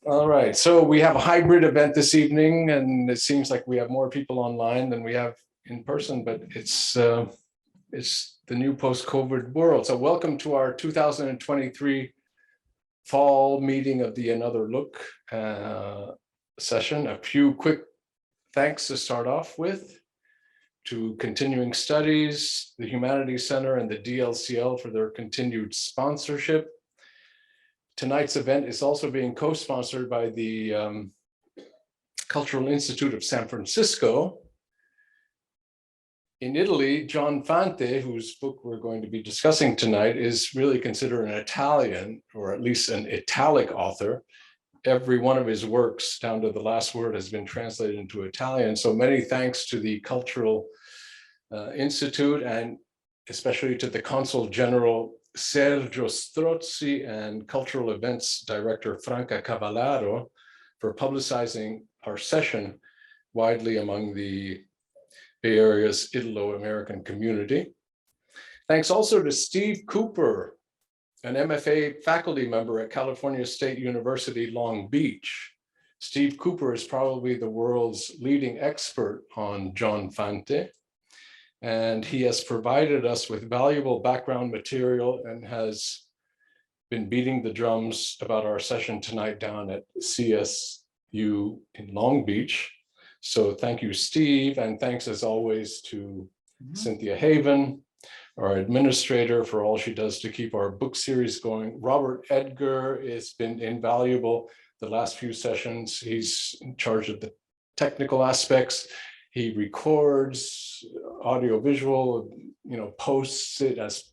All right, so we have a hybrid event this evening, and it seems like we have more people online than we have in person, but it's the new post-COVID world. So welcome to our 2023 fall meeting of the Another Look session. A few quick thanks to start off with to Continuing Studies, the Humanities Center, and the DLCL for their continued sponsorship. Tonight's event is also being co-sponsored by the Cultural Institute of San Francisco. In Italy, John Fante, whose book we're going to be discussing tonight, is really considered an Italian, or at least an Italic author. Every one of his works, down to the last word, has been translated into Italian. So many thanks to the Cultural Institute, and especially to the Consul General Sergio Strozzi and Cultural Events Director Franca Cavallaro for publicizing our session widely among the Bay Area's Italo-American community. Thanks also to Steve Cooper, an MFA faculty member at California State University, Long Beach. Steve Cooper is probably the world's leading expert on John Fante, and he has provided us with valuable background material and has been beating the drums about our session tonight down at CSU in Long Beach. So thank you, Steve, and thanks as always to Cynthia Haven, our administrator, for all she does to keep our book series going. Robert Edgar has been invaluable the last few sessions. He's in charge of the technical aspects. He records audio visual, posts it as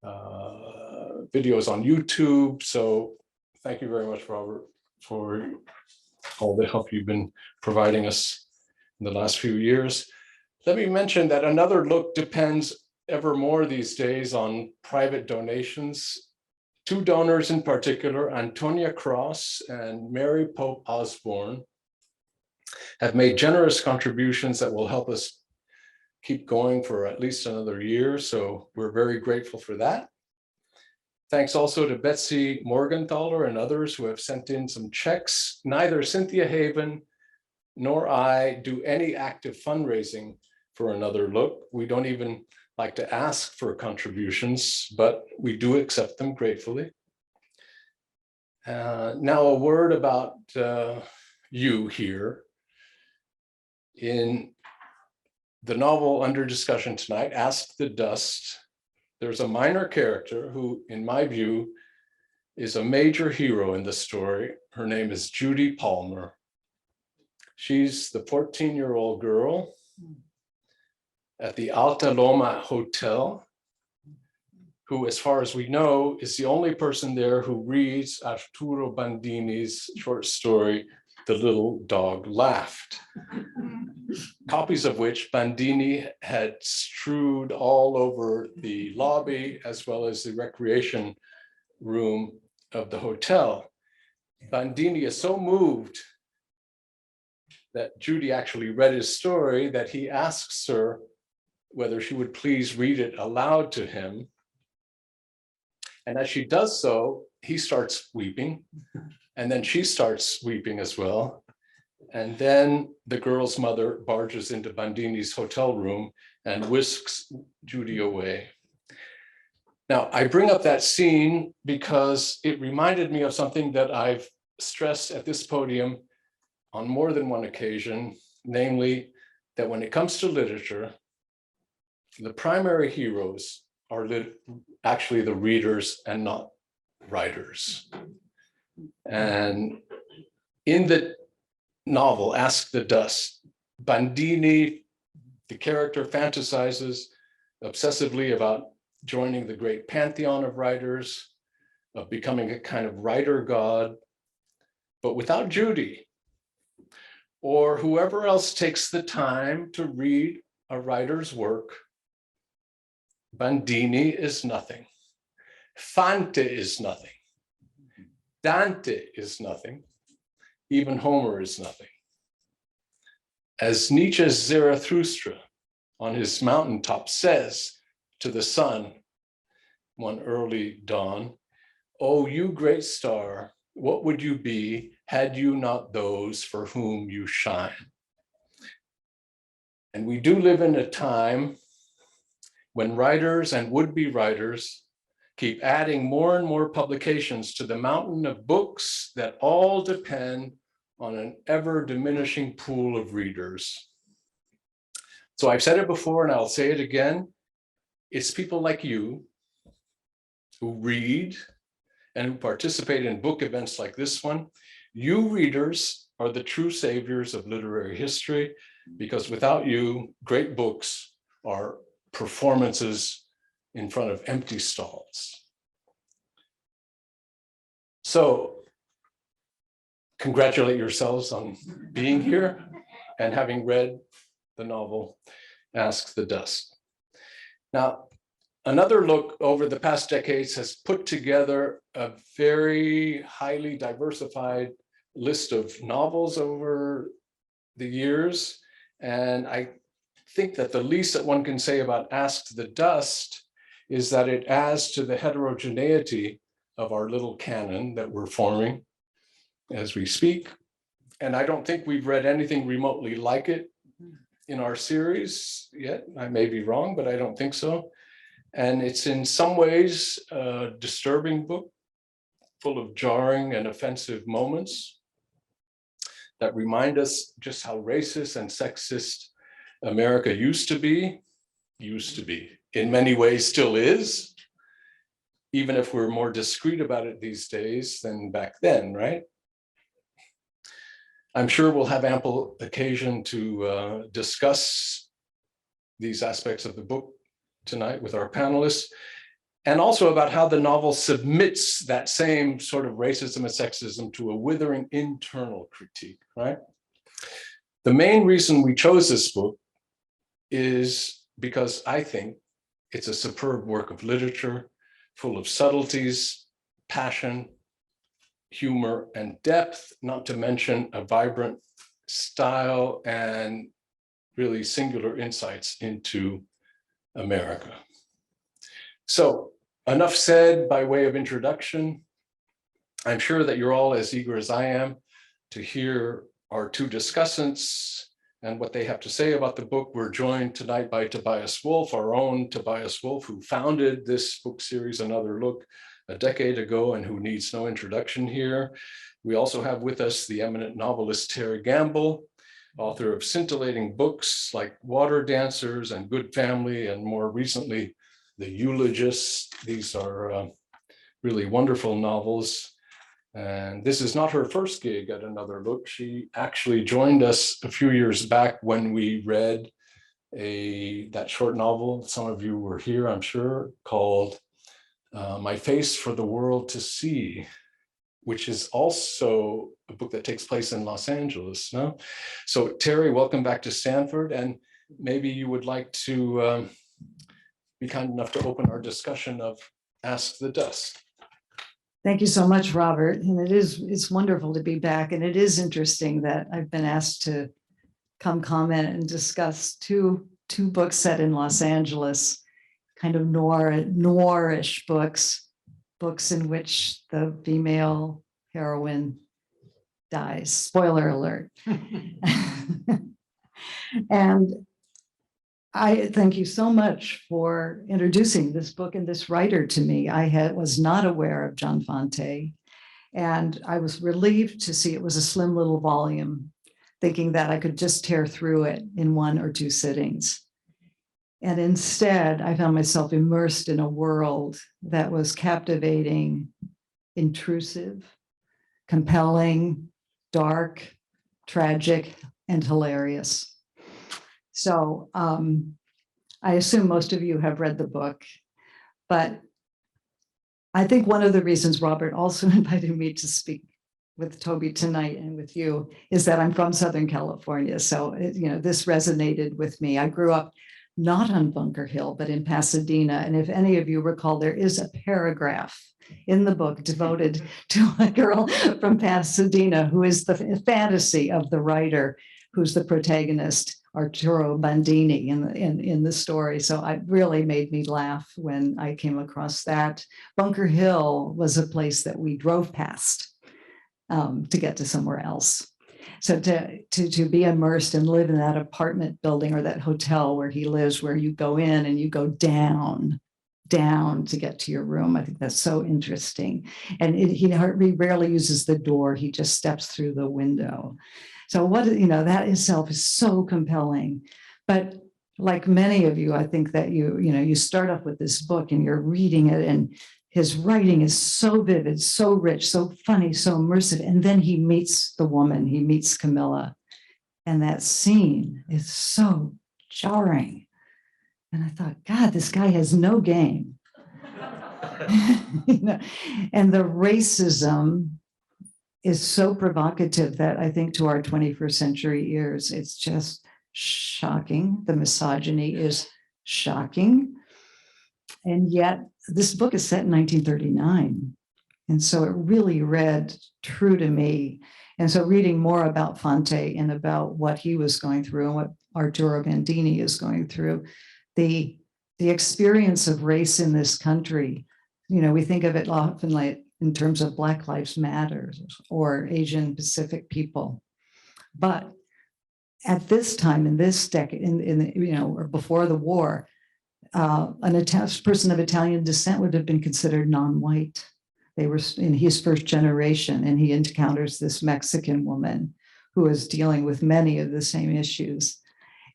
videos on YouTube. So thank you very much, Robert, for all the help you've been providing us in the last few years. Let me mention that Another Look depends ever more these days on private donations. Two donors in particular, Antonia Cross and Mary Pope Osborne, have made generous contributions that will help us keep going for at least another year. So we're very grateful for that. Thanks also to Betsy Morgenthaler and others who have sent in some checks. Neither Cynthia Haven nor I do any active fundraising for Another Look. We don't even like to ask for contributions, but we do accept them gratefully. Now a word about you here. In the novel under discussion tonight, Ask the Dust, there's a minor character who, in my view, is a major hero in the story. Her name is Judy Palmer. She's the 14-year-old girl at the Alta Loma Hotel, who, as far as we know, is the only person there who reads Arturo Bandini's short story, The Little Dog Laughed, copies of which Bandini had strewed all over the lobby as well as the recreation room of the hotel. Bandini is so moved that Judy actually read his story that he asks her whether she would please read it aloud to him. And as she does so, he starts weeping, and then she starts weeping as well. And then the girl's mother barges into Bandini's hotel room and whisks Judy away. Now, I bring up that scene because it reminded me of something that I've stressed at this podium on more than one occasion, namely that when it comes to literature, the primary heroes are actually the readers and not writers. And in the novel, Ask the Dust, Bandini, the character, fantasizes obsessively about joining the great pantheon of writers, of becoming a kind of writer god, but without Judy, or whoever else takes the time to read a writer's work, Bandini is nothing. Fante is nothing. Dante is nothing. Even Homer is nothing. As Nietzsche's Zarathustra on his mountaintop says to the sun one early dawn, "Oh, you great star, What would you be had you not those for whom you shine? And we do live in a time when writers and would-be writers keep adding more and more publications to the mountain of books that all depend on an ever-diminishing pool of readers. So I've said it before and I'll say it again. It's people like you who read and who participate in book events like this one. You readers are the true saviors of literary history, because without you, great books are performances in front of empty stalls. So congratulate yourselves on being here and having read the novel, Ask the Dust. Now, another look over the past decades has put together a very highly diversified list of novels over the years. And I think that the least that one can say about Ask the Dust is that it adds to the heterogeneity of our little canon that we're forming as we speak. And I don't think we've read anything remotely like it in our series yet. I may be wrong, but I don't think so. And it's in some ways a disturbing book, full of jarring and offensive moments that remind us just how racist and sexist America used to be, in many ways still is, even if we're more discreet about it these days than back then, right? I'm sure we'll have ample occasion to discuss these aspects of the book tonight with our panelists, and also about how the novel submits that same sort of racism and sexism to a withering internal critique, right? The main reason we chose this book is because I think it's a superb work of literature, full of subtleties, passion, humor, and depth, not to mention a vibrant style and really singular insights into America. So enough said by way of introduction. I'm sure that you're all as eager as I am to hear our two discussants and what they have to say about the book. We're joined tonight by Tobias Wolff, our own Tobias Wolff, who founded this book series, Another Look, a decade ago, and who needs no introduction here. We also have with us the eminent novelist Terry Gamble, author of scintillating books like Water Dancers and Good Family, and more recently, The Eulogists. These are really wonderful novels. And this is not her first gig at Another Look. She actually joined us a few years back when we read that short novel, some of you were here, I'm sure, called My Face for the World to See, which is also a book that takes place in Los Angeles. No? So Terry, welcome back to Stanford. And maybe you would like to be kind enough to open our discussion of Ask the Dust. Thank you so much, Robert. And it's wonderful to be back. And it is interesting that I've been asked to come comment and discuss two books set in Los Angeles, kind of noirish books in which the female heroine dies. Spoiler alert. And I thank you so much for introducing this book and this writer to me. I was not aware of John Fante, and I was relieved to see it was a slim little volume, thinking that I could just tear through it in 1 or 2 sittings. And instead, I found myself immersed in a world that was captivating, intrusive, compelling, dark, tragic, and hilarious. So I assume most of you have read the book, but I think one of the reasons Robert also invited me to speak with Toby tonight and with you is that I'm from Southern California. So, this resonated with me. I grew up not on Bunker Hill, but in Pasadena. And if any of you recall, there is a paragraph in the book devoted to a girl from Pasadena who is the fantasy of the writer who's the protagonist, Arturo Bandini, in the story. So it really made me laugh when I came across that. Bunker Hill was a place that we drove past to get to somewhere else. So to be immersed and live in that apartment building or that hotel where he lives, where you go in and you go down to get to your room. I think that's so interesting. And he rarely uses the door. He just steps through the window. So that itself is so compelling. But like many of you, I think that you start off with this book and you're reading it, and his writing is so vivid, so rich, so funny, so immersive. And then he meets the woman, he meets Camilla. And that scene is so jarring. And I thought, God, this guy has no game. And the racism is so provocative that I think to our 21st century ears, it's just shocking. The misogyny is shocking. And yet this book is set in 1939. And so it really read true to me. And so reading more about Fante and about what he was going through and what Arturo Bandini is going through, the experience of race in this country, we think of it often like in terms of Black Lives Matter or Asian Pacific people. But at this time, in this decade, or before the war, an person of Italian descent would have been considered non-white. They were in his first generation, and he encounters this Mexican woman who is dealing with many of the same issues.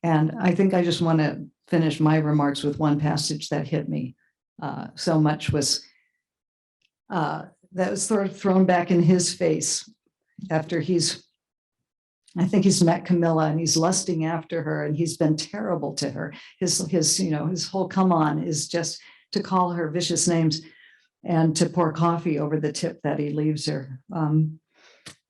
And I think I just want to finish my remarks with one passage that hit me so much was that was sort of thrown back in his face after I think he's met Camilla and he's lusting after her and he's been terrible to her. His whole come on is just to call her vicious names and to pour coffee over the tip that he leaves her.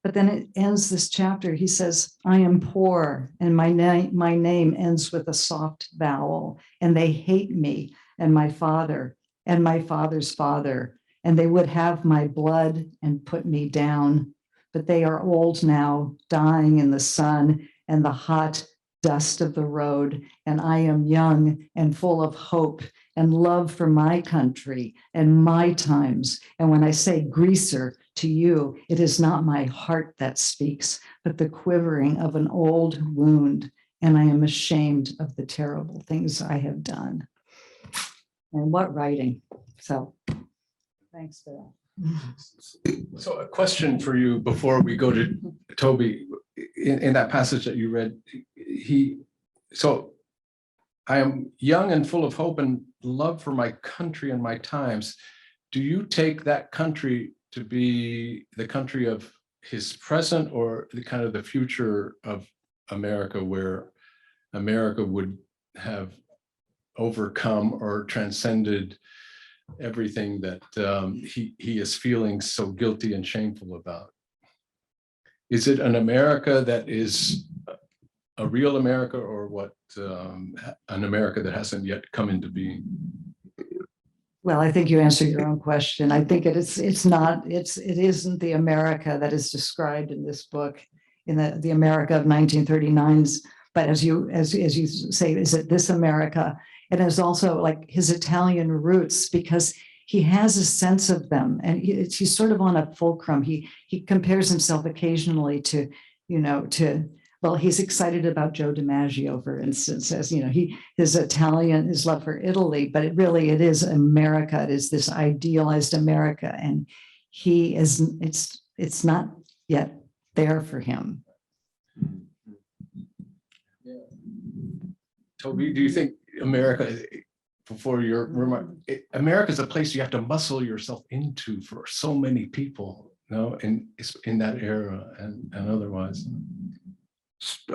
But then it ends this chapter. He says, I am poor and my name ends with a soft vowel, and they hate me and my father and my father's father, and they would have my blood and put me down. But they are old now, dying in the sun and the hot dust of the road, and I am young and full of hope and love for my country and my times. And when I say greaser to you, it is not my heart that speaks, but the quivering of an old wound. And I am ashamed of the terrible things I have done. And what writing? So thanks for that. So a question for you before we go to Toby. In that passage that you read, I am young and full of hope and love for my country and my times. Do you take that country to be the country of his present or the kind of the future of America, where America would have overcome or transcended everything that he is feeling so guilty and shameful about? Is it an America that is a real America, or what, an America that hasn't yet come into being? Well, I think you answered your own question. I think it isn't the America that is described in this book, in the America of 1939s. But as you say, is it this America? And it's also like his Italian roots, because he has a sense of them, and he's sort of on a fulcrum. He compares himself occasionally to, well, he's excited about Joe DiMaggio, for instance, as his love for Italy, but it is America. It is this idealized America, and it's not yet there for him. Yeah. Toby, do you think America, before your remark, America is a place you have to muscle yourself into for so many people, in that era and otherwise?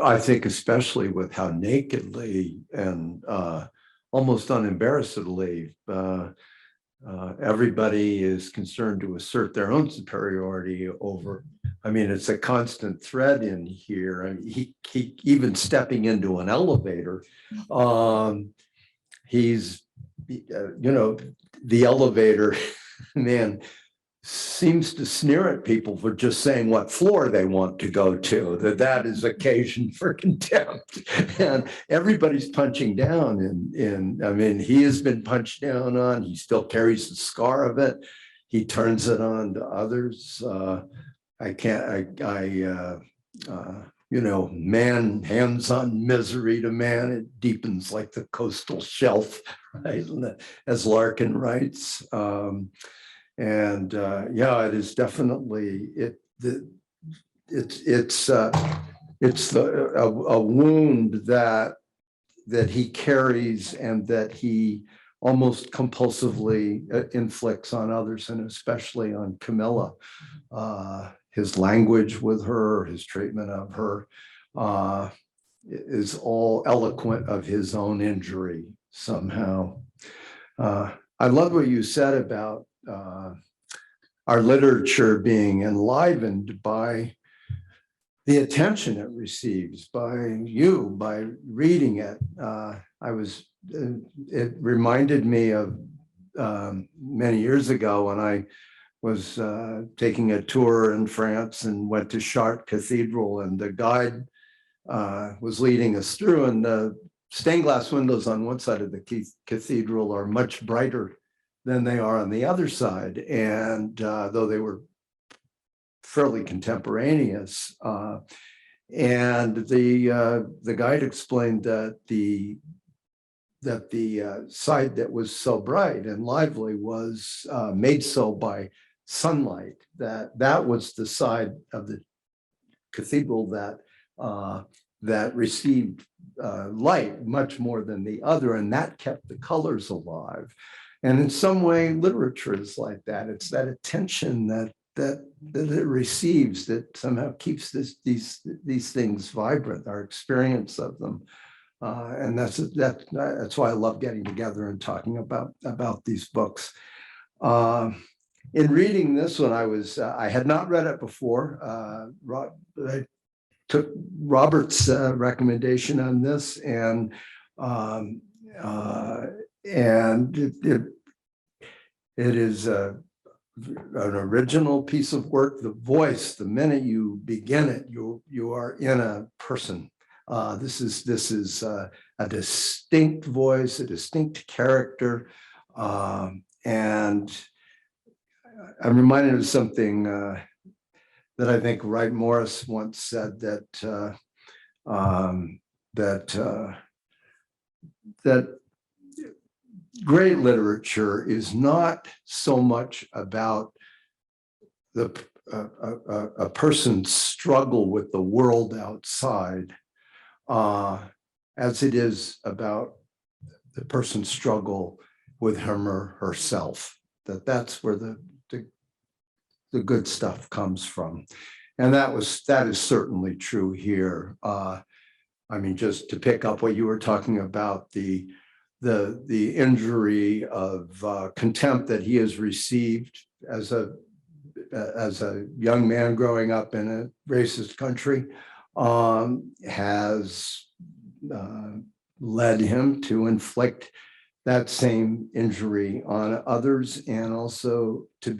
I think especially with how nakedly and almost unembarrassedly everybody is concerned to assert their own superiority over. I mean, it's a constant thread in here. I mean, he even stepping into an elevator, he's, the elevator man seems to sneer at people for just saying what floor they want to go to, that is occasion for contempt. And everybody's punching down, I mean, he has been punched down on, he still carries the scar of it. He turns it on to others. man hands on misery to man, it deepens like the coastal shelf, right? As Larkin writes. It is definitely it's a wound that he carries and that he almost compulsively inflicts on others, and especially on Camilla. His language with her, his treatment of her, is all eloquent of his own injury somehow. I love what you said about our literature being enlivened by the attention it receives, by reading it. It reminded me of many years ago when I was taking a tour in France and went to Chartres Cathedral, and the guide was leading us through, and the stained glass windows on one side of the cathedral are much brighter than they are on the other side. And though they were fairly contemporaneous, and the guide explained that the side that was so bright and lively was made so by sunlight, that was the side of the cathedral that received light much more than the other, and that kept the colors alive. And in some way, literature is like that. It's that attention that it receives that somehow keeps these things vibrant, our experience of them. And that's why I love getting together and talking about these books. In reading this one, I had not read it before. I took Robert's recommendation on this, and it is an original piece of work. The voice, the minute you begin it, you are in a person. This is a distinct voice, a distinct character, and I'm reminded of something that I think Wright Morris once said, that great literature is not so much about a person's struggle with the world outside as it is about the person's struggle with him or herself. That's where the good stuff comes from. And that is certainly true here. I mean, just to pick up what you were talking about, the injury of contempt that he has received as a young man growing up in a racist country has led him to inflict that same injury on others, and also to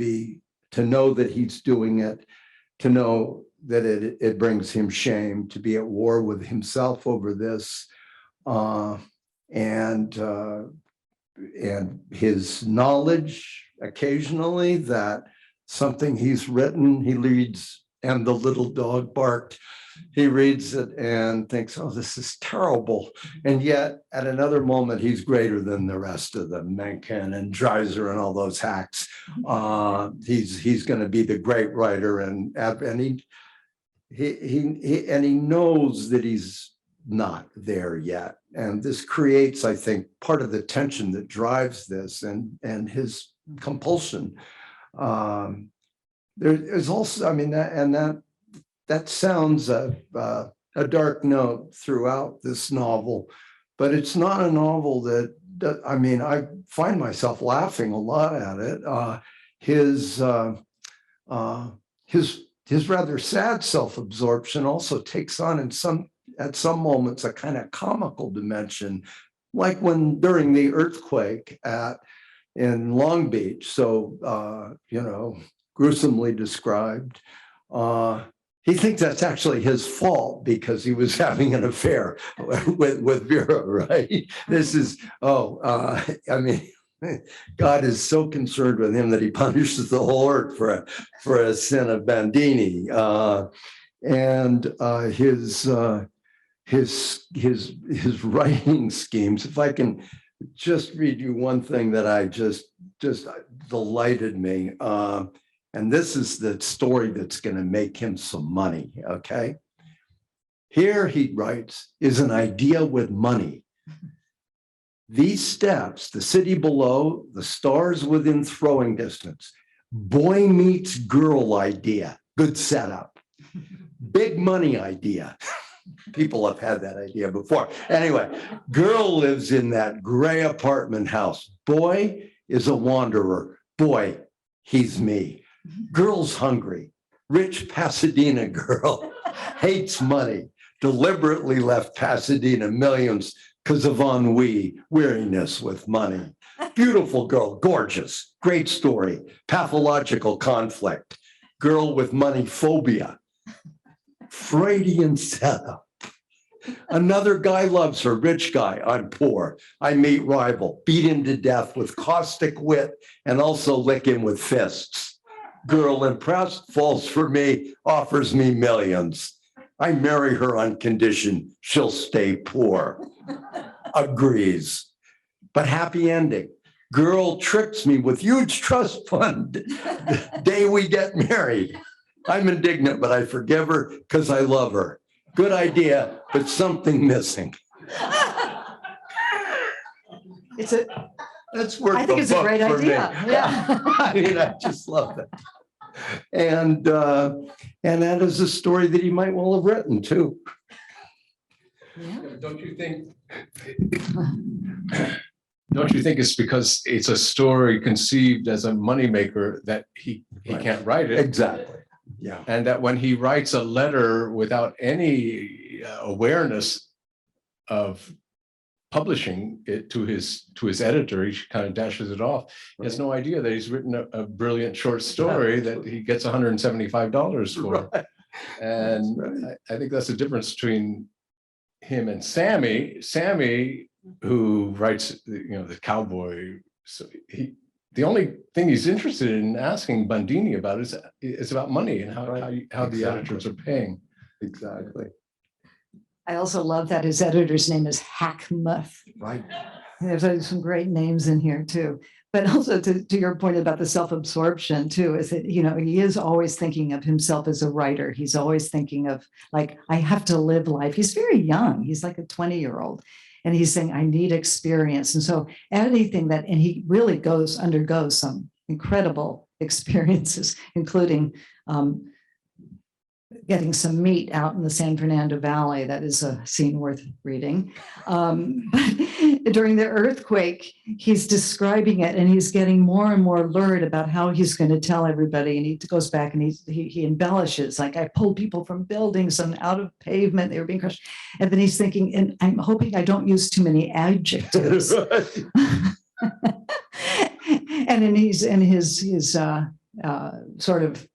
know that he's doing it, to know that it brings him shame, to be at war with himself over this, and his knowledge occasionally that something he's written, he reads "And the Little Dog Barked." He reads it and thinks, "Oh, this is terrible." And yet at another moment, he's greater than the rest of them, Mencken and Dreiser and all those hacks. He's going to be the great writer, and he knows that he's not there yet. And this creates, I think, part of the tension that drives this and his compulsion. There is also, I mean, that sounds a dark note throughout this novel, but it's not a novel that I mean, I find myself laughing a lot at it. His rather sad self-absorption also takes on at some moments a kind of comical dimension, like when during the earthquake in Long Beach, so gruesomely described. He thinks that's actually his fault because he was having an affair with Vera, right? This is, I mean, God is so concerned with him that he punishes the whole earth for a sin of Bandini. His writing schemes. If I can just read you one thing that I just delighted me. And this is the story that's going to make him some money. Okay. Here he writes, is an idea with money. These steps, the city below, the stars within throwing distance, boy meets girl idea, good setup, big money idea. People have had that idea before. Anyway, girl lives in that gray apartment house. Boy is a wanderer. Boy, he's me. Girl's hungry. Rich Pasadena girl hates money. Deliberately left Pasadena millions because of ennui, weariness with money. Beautiful girl, gorgeous, great story, pathological conflict, girl with money phobia, Freudian setup. Another guy loves her, rich guy, I'm poor. I meet rival, beat him to death with caustic wit and also lick him with fists. Girl impressed, falls for me, offers me millions. I marry her on condition she'll stay poor. Agrees. But happy ending. Girl tricks me with huge trust fund the day we get married. I'm indignant, but I forgive her because I love her. Good idea, but something missing. That's worth I think it's a great for me. idea. Yeah. I mean, I just love that. And that is a story that he might well have written too. Yeah. Don't you think? Don't you think it's because it's a story conceived as a moneymaker that he Right. can't write it? Exactly. Yeah. And that when he writes a letter without any awareness of publishing it to his editor, he kind of dashes it off. He has no idea that he's written a brilliant short story that he gets $175 for. Right. And Right. I think that's the difference between him and Sammy. Sammy, who writes, the cowboy. So the only thing he's interested in asking Bandini about is about money and how the editors are paying. Exactly. I also love that his editor's name is Hackmuth. Right. There's some great names in here too. But also to your point about the self-absorption too, is that, he is always thinking of himself as a writer. He's always thinking of like, I have to live life. He's very young. He's like a 20-year-old. And he's saying, I need experience. And so anything and he really undergoes some incredible experiences, including getting some meat out in the San Fernando Valley. That is a scene worth reading. But during the earthquake, he's describing it and he's getting more and more lurid about how he's going to tell everybody. And he goes back and he embellishes, like, I pulled people from buildings and out of pavement, they were being crushed. And then he's thinking, and I'm hoping I don't use too many adjectives. And then he's in his sort of,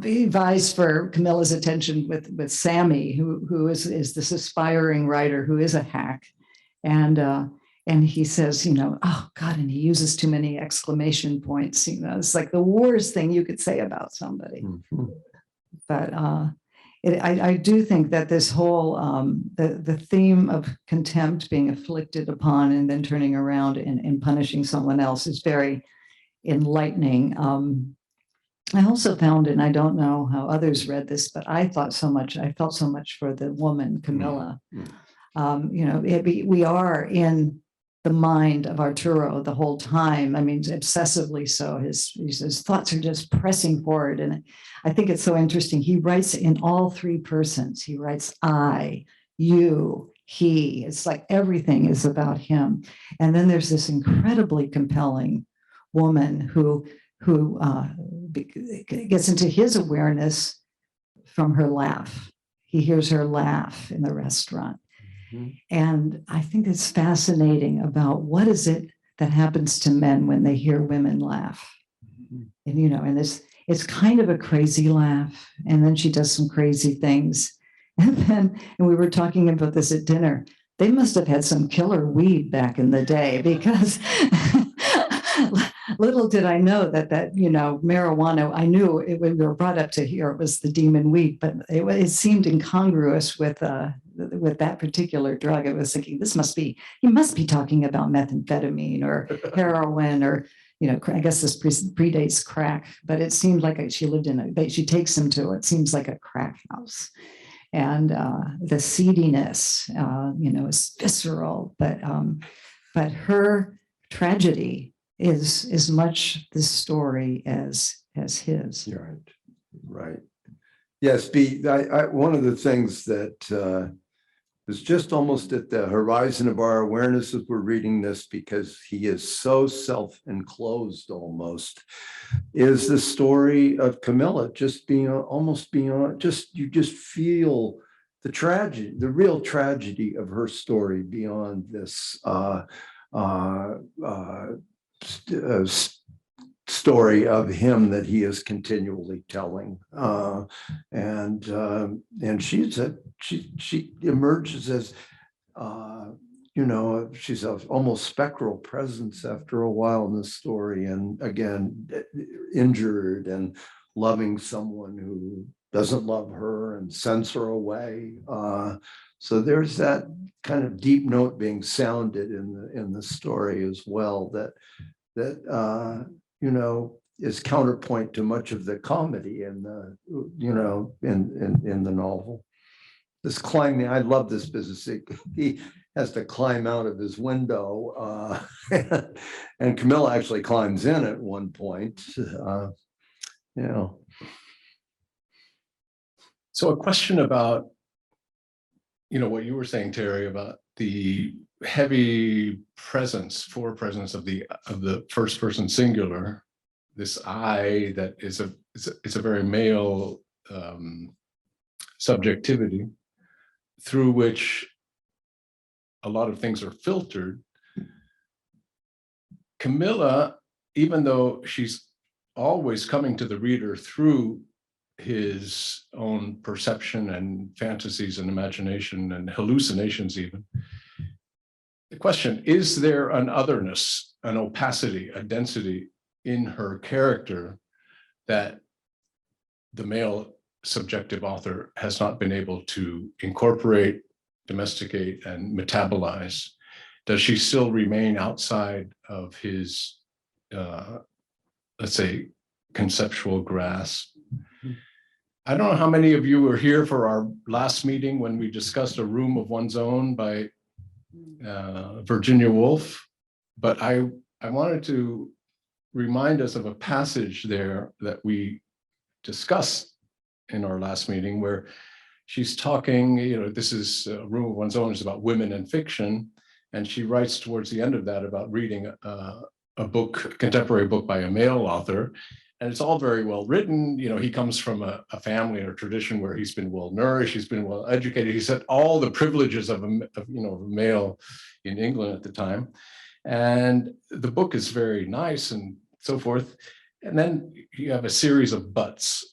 he vies for Camilla's attention with Sammy, who is this aspiring writer who is a hack, and he says, oh God, and he uses too many exclamation points. It's like the worst thing you could say about somebody. Mm-hmm. But I do think that this whole the theme of contempt being afflicted upon and then turning around and punishing someone else is very enlightening. I also found, and I don't know how others read this, but I felt so much for the woman, Camilla. Mm-hmm. We are in the mind of Arturo the whole time. I mean, obsessively so. His thoughts are just pressing forward. And I think it's so interesting. He writes in all three persons. He writes I, you, he. It's like everything is about him. And then there's this incredibly compelling woman who gets into his awareness from her laugh. He hears her laugh in the restaurant. Mm-hmm. And I think it's fascinating about what is it that happens to men when they hear women laugh. Mm-hmm. And it's kind of a crazy laugh. And then she does some crazy things. And we were talking about this at dinner. they must have had some killer weed back in the day, because little did I know that marijuana, I knew it, when we were brought up to here, it was the demon weed, but it seemed incongruous with that particular drug. I was thinking, he must be talking about methamphetamine or heroin, or, I guess this predates crack, but it seemed like she lived she takes him to, it seems like a crack house. And the seediness, is visceral, but her tragedy is as much the story as his. You're right. Yes, one of the things that was just almost at the horizon of our awareness as we're reading this, because he is so self-enclosed almost, is the story of Camilla just being almost beyond, you just feel the tragedy, the real tragedy of her story beyond this story of him that he is continually telling, and she emerges as she's an almost spectral presence after a while in the story, and again injured and loving someone who doesn't love her and sends her away. So there's that kind of deep note being sounded in the story as well, that is counterpoint to much of the comedy in the in the novel. This climbing, I love this business. He has to climb out of his window, and Camilla actually climbs in at one point. So a question about, what you were saying, Terry, about the heavy presence of the first person singular, this I that is a very male subjectivity through which a lot of things are filtered. Camilla, even though she's always coming to the reader through his own perception and fantasies and imagination and hallucinations even, the question, is there an otherness, an opacity, a density in her character that the male subjective author has not been able to incorporate, domesticate, and metabolize? Does she still remain outside of his, let's say, conceptual grasp? I don't know how many of you were here for our last meeting when we discussed A Room of One's Own by Virginia Woolf, but I wanted to remind us of a passage there that we discussed in our last meeting, where she's talking, this is A Room of One's Own is about women in fiction, and she writes towards the end of that about reading a book, contemporary book by a male author, and it's all very well written. He comes from a family or a tradition where he's been well nourished, he's been well educated, he's had all the privileges of a male in England at the time, and the book is very nice and so forth. And then you have a series of buts.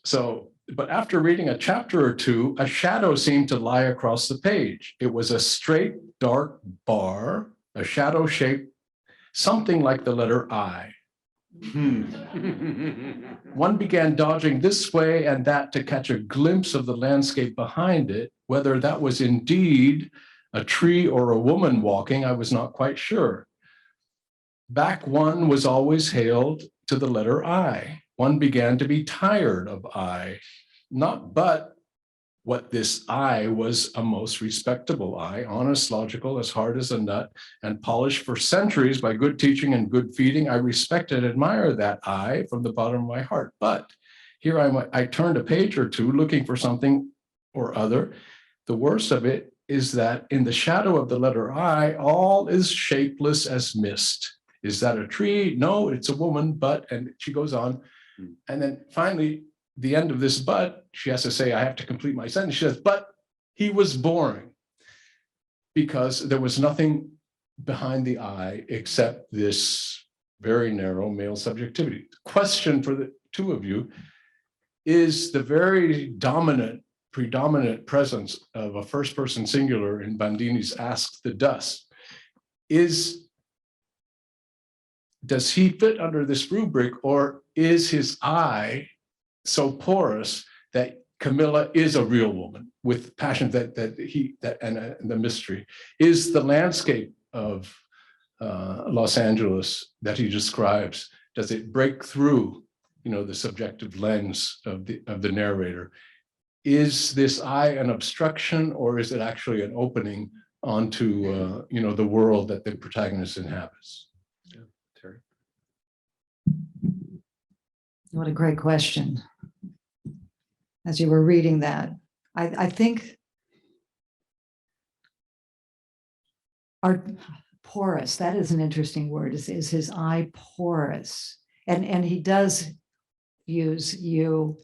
But after reading a chapter or two, a shadow seemed to lie across the page. It was a straight, dark bar, a shadow shape, something like the letter I. One began dodging this way and that to catch a glimpse of the landscape behind it. Whether that was indeed a tree or a woman walking, I was not quite sure. Back one was always hailed to the letter I. One began to be tired of I, not but what this I was a most respectable I, honest, logical, as hard as a nut, and polished for centuries by good teaching and good feeding. I respect and admire that I from the bottom of my heart. But here I turned a page or two looking for something or other. The worst of it is that in the shadow of the letter I, all is shapeless as mist. Is that a tree? No, it's a woman, but, and she goes on. And then finally, the end of this but, she has to say, I have to complete my sentence. She says, but he was boring because there was nothing behind the I except this very narrow male subjectivity. The question for the two of you, is the very dominant predominant presence of a first person singular in Bandini's Ask the Dust. Does he fit under this rubric, or is his eye so porous that Camilla is a real woman with passion and the mystery? Is the landscape of Los Angeles that he describes, does it break through, the subjective lens of the narrator? Is this eye an obstruction, or is it actually an opening onto the world that the protagonist inhabits? Yeah, Terry. What a great question. As you were reading that, I think our porous, that is an interesting word. Is his eye porous? And he does use you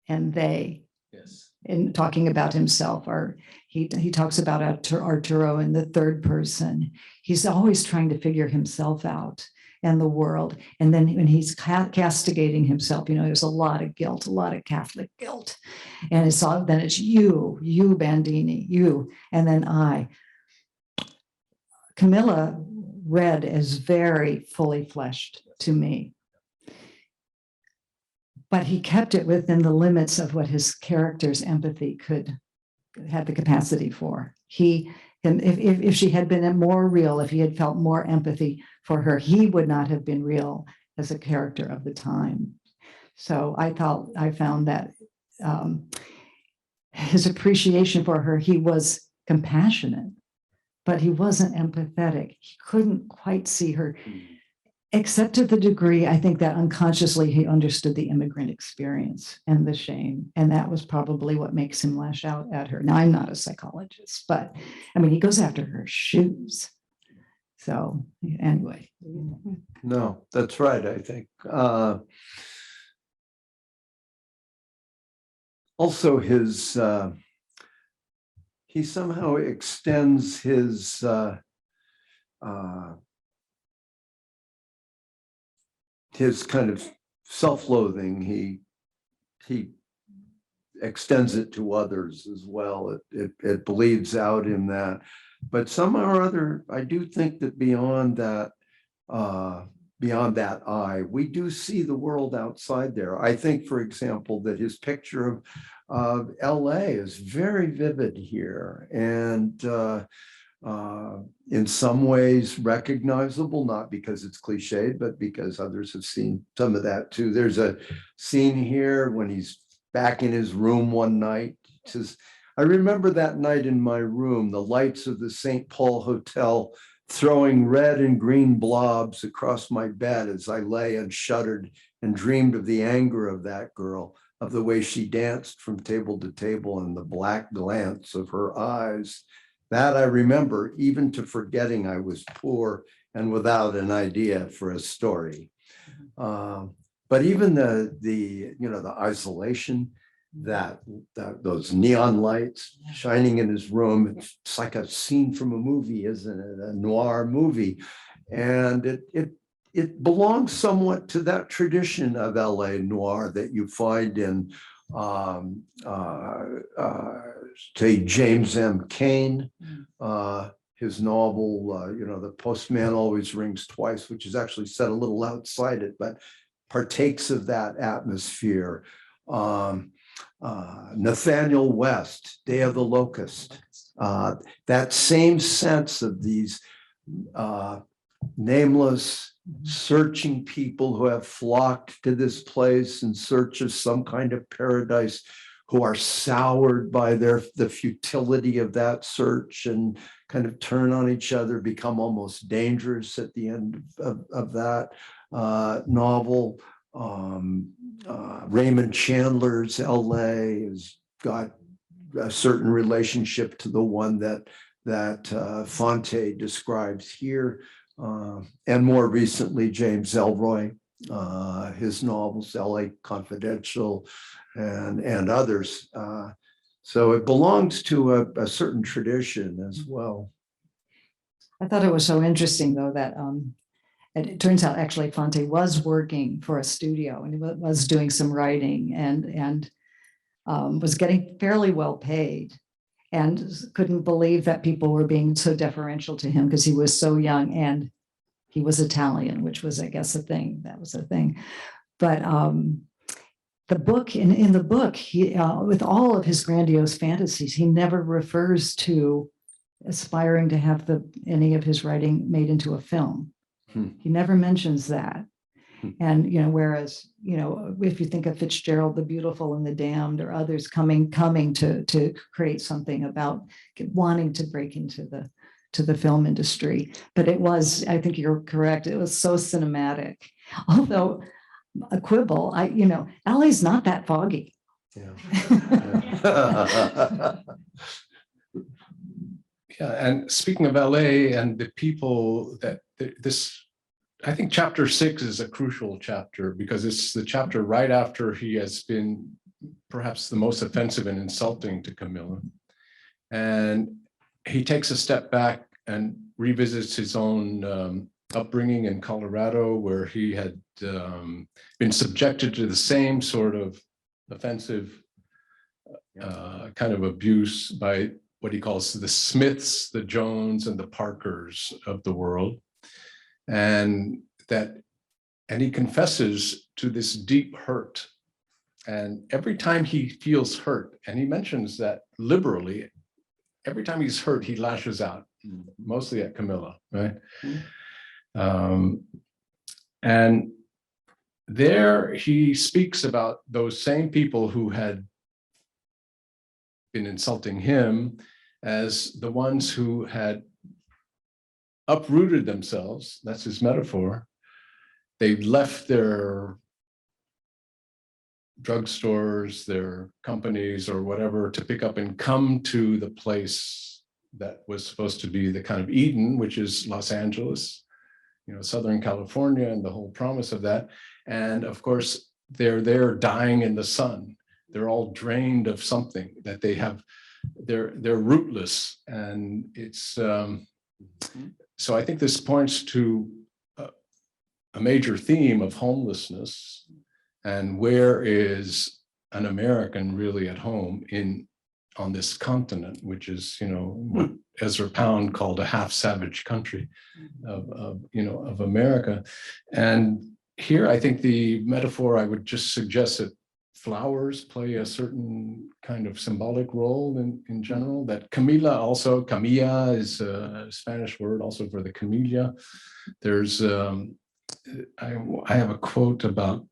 and they. Yes. In talking about himself, or he talks about Arturo in the third person. He's always trying to figure himself out and the world. And then when he's castigating himself, there's a lot of guilt, a lot of Catholic guilt. And then it's you, Bandini, you, and then I. Camilla read as very fully fleshed to me. But he kept it within the limits of what his character's empathy had the capacity for. If she had been more real, if he had felt more empathy for her, he would not have been real as a character of the time. So I found that his appreciation for her, he was compassionate, but he wasn't empathetic. He couldn't quite see her. Except to the degree, I think that unconsciously he understood the immigrant experience and the shame. And that was probably what makes him lash out at her. Now, I'm not a psychologist, but he goes after her shoes. So anyway. No, that's right, I think. Also, he somehow extends his kind of self-loathing, he extends it to others as well. It bleeds out in that. But somehow or other, I do think that beyond that eye, we do see the world outside there. I think, for example, that his picture of LA is very vivid here, and in some ways recognizable, not because it's cliched, but because others have seen some of that too. There's a scene here when he's back in his room one night. He says, I remember that night in my room, the lights of the St. Paul Hotel throwing red and green blobs across my bed as I lay and shuddered and dreamed of the anger of that girl, of the way she danced from table to table and the black glance of her eyes. That I remember, even to forgetting I was poor and without an idea for a story. But even the isolation, those neon lights shining in his room, it's like a scene from a movie, isn't it? A noir movie, and it belongs somewhat to that tradition of LA noir that you find in say James M. Cain, his novel, The Postman Always Rings Twice, which is actually set a little outside it, but partakes of that atmosphere. Nathaniel West, Day of the Locust, that same sense of these nameless, searching people who have flocked to this place in search of some kind of paradise, who are soured by the futility of that search and kind of turn on each other, become almost dangerous at the end of that novel. Raymond Chandler's LA has got a certain relationship to the one that Fante describes here. And more recently, James Ellroy, his novels, LA Confidential and others. So it belongs to a certain tradition as well. I thought it was so interesting, though, that it turns out actually Fante was working for a studio and he was doing some writing, and was getting fairly well paid and couldn't believe that people were being so deferential to him because he was so young and he was Italian, which was, I guess, a thing. That was a thing. But the book, in the book, he, with all of his grandiose fantasies, he never refers to aspiring to have any of his writing made into a film. He never mentions that. And, whereas, if you think of Fitzgerald, The Beautiful and the Damned, or others coming to create something about wanting to break into the film industry. But it was, I think you're correct, it was so cinematic. Although a quibble, LA's not that foggy. Yeah. Yeah, and speaking of LA and the people that I think chapter 6 is a crucial chapter because it's the chapter right after he has been perhaps the most offensive and insulting to Camilla. And he takes a step back and revisits his own upbringing in Colorado, where he had been subjected to the same sort of offensive kind of abuse by what he calls the Smiths, the Jones, and the Parkers of the world. And he confesses to this deep hurt. And every time he feels hurt, and he mentions that liberally, every time he's hurt, he lashes out, mostly at Camilla, right? And there he speaks about those same people who had been insulting him as the ones who had uprooted themselves. That's his metaphor. They left their drugstores, their companies, or whatever to pick up and come to the place that was supposed to be the kind of Eden, which is Los Angeles, Southern California, and the whole promise of that. And of course, they're there dying in the sun. They're all drained of something that they have. They're rootless, and it's so I think this points to a major theme of homelessness, and where is an American really at home on this continent, which is what Ezra Pound called a half-savage country of America. And here, I think the metaphor, I would just suggest that flowers play a certain kind of symbolic role in general, that Camilla is a Spanish word also for the camellia. There's, I have a quote about,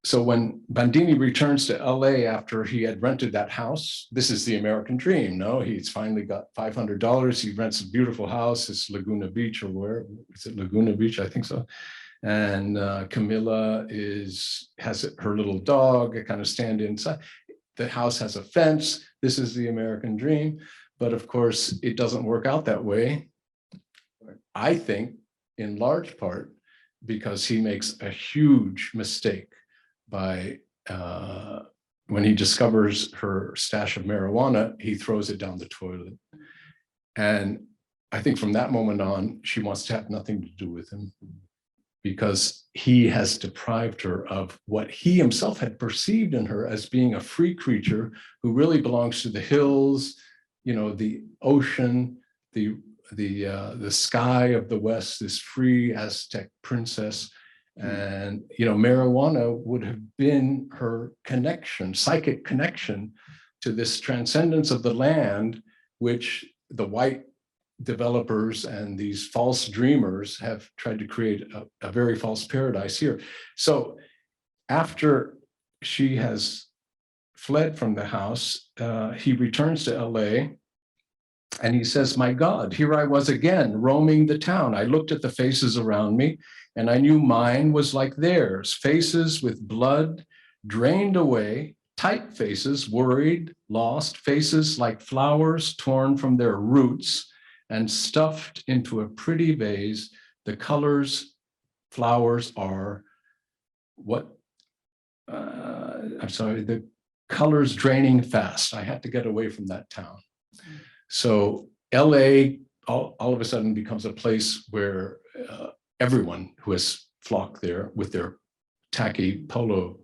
so when Bandini returns to LA after he had rented that house, this is the American dream, no? He's finally got $500, he rents a beautiful house, it's Laguna Beach, or where, is it Laguna Beach? I think so. And Camilla has her little dog, a kind of stand inside. The house has a fence. This is the American dream. But of course, it doesn't work out that way. I think in large part because he makes a huge mistake by when he discovers her stash of marijuana, he throws it down the toilet. And I think from that moment on, she wants to have nothing to do with him, because he has deprived her of what he himself had perceived in her as being a free creature who really belongs to the hills, the ocean, the sky of the West, this free Aztec princess. And, marijuana would have been her connection, psychic connection to this transcendence of the land, which the white developers and these false dreamers have tried to create a very false paradise here. So after she has fled from the house, he returns to LA and he says, "My God, here I was again, roaming the town. I looked at the faces around me and I knew mine was like theirs, faces with blood drained away, tight faces, worried, lost, faces like flowers torn from their roots and stuffed into a pretty vase. The flowers are what, the colors draining fast. I had to get away from that town." So LA all of a sudden becomes a place where everyone who has flocked there with their tacky polo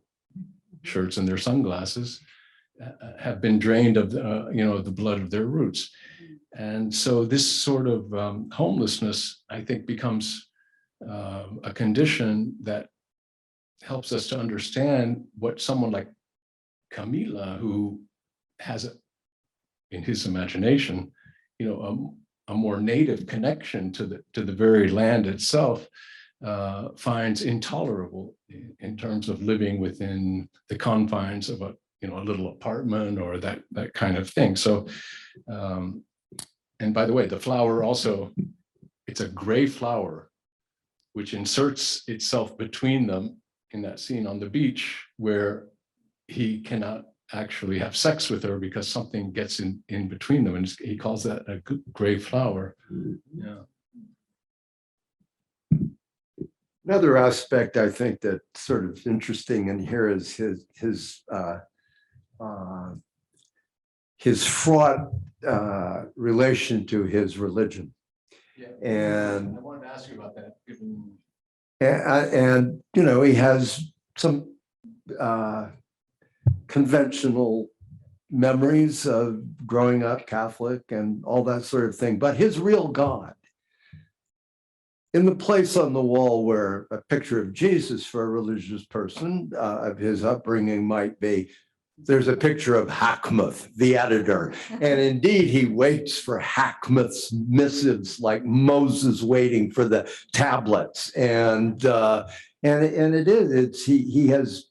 shirts and their sunglasses have been drained of the blood of their roots. And so this sort of homelessness, I think, becomes a condition that helps us to understand what someone like Camilla, who has, in his imagination, a more native connection to the very land itself, finds intolerable in terms of living within the confines of a little apartment or that kind of thing. So, and by the way, the flower also, it's a gray flower, which inserts itself between them in that scene on the beach where he cannot actually have sex with her because something gets in between them. And he calls that a gray flower. Yeah. Another aspect I think that's sort of interesting in here is his fraught relation to his religion. Yeah. And I wanted to ask you about that. and he has some conventional memories of growing up Catholic and all that sort of thing, but his real God, in the place on the wall where a picture of Jesus for a religious person of his upbringing might be, there's a picture of Hackmuth, the editor. And indeed, he waits for Hackmuth's missives like Moses waiting for the tablets. And he has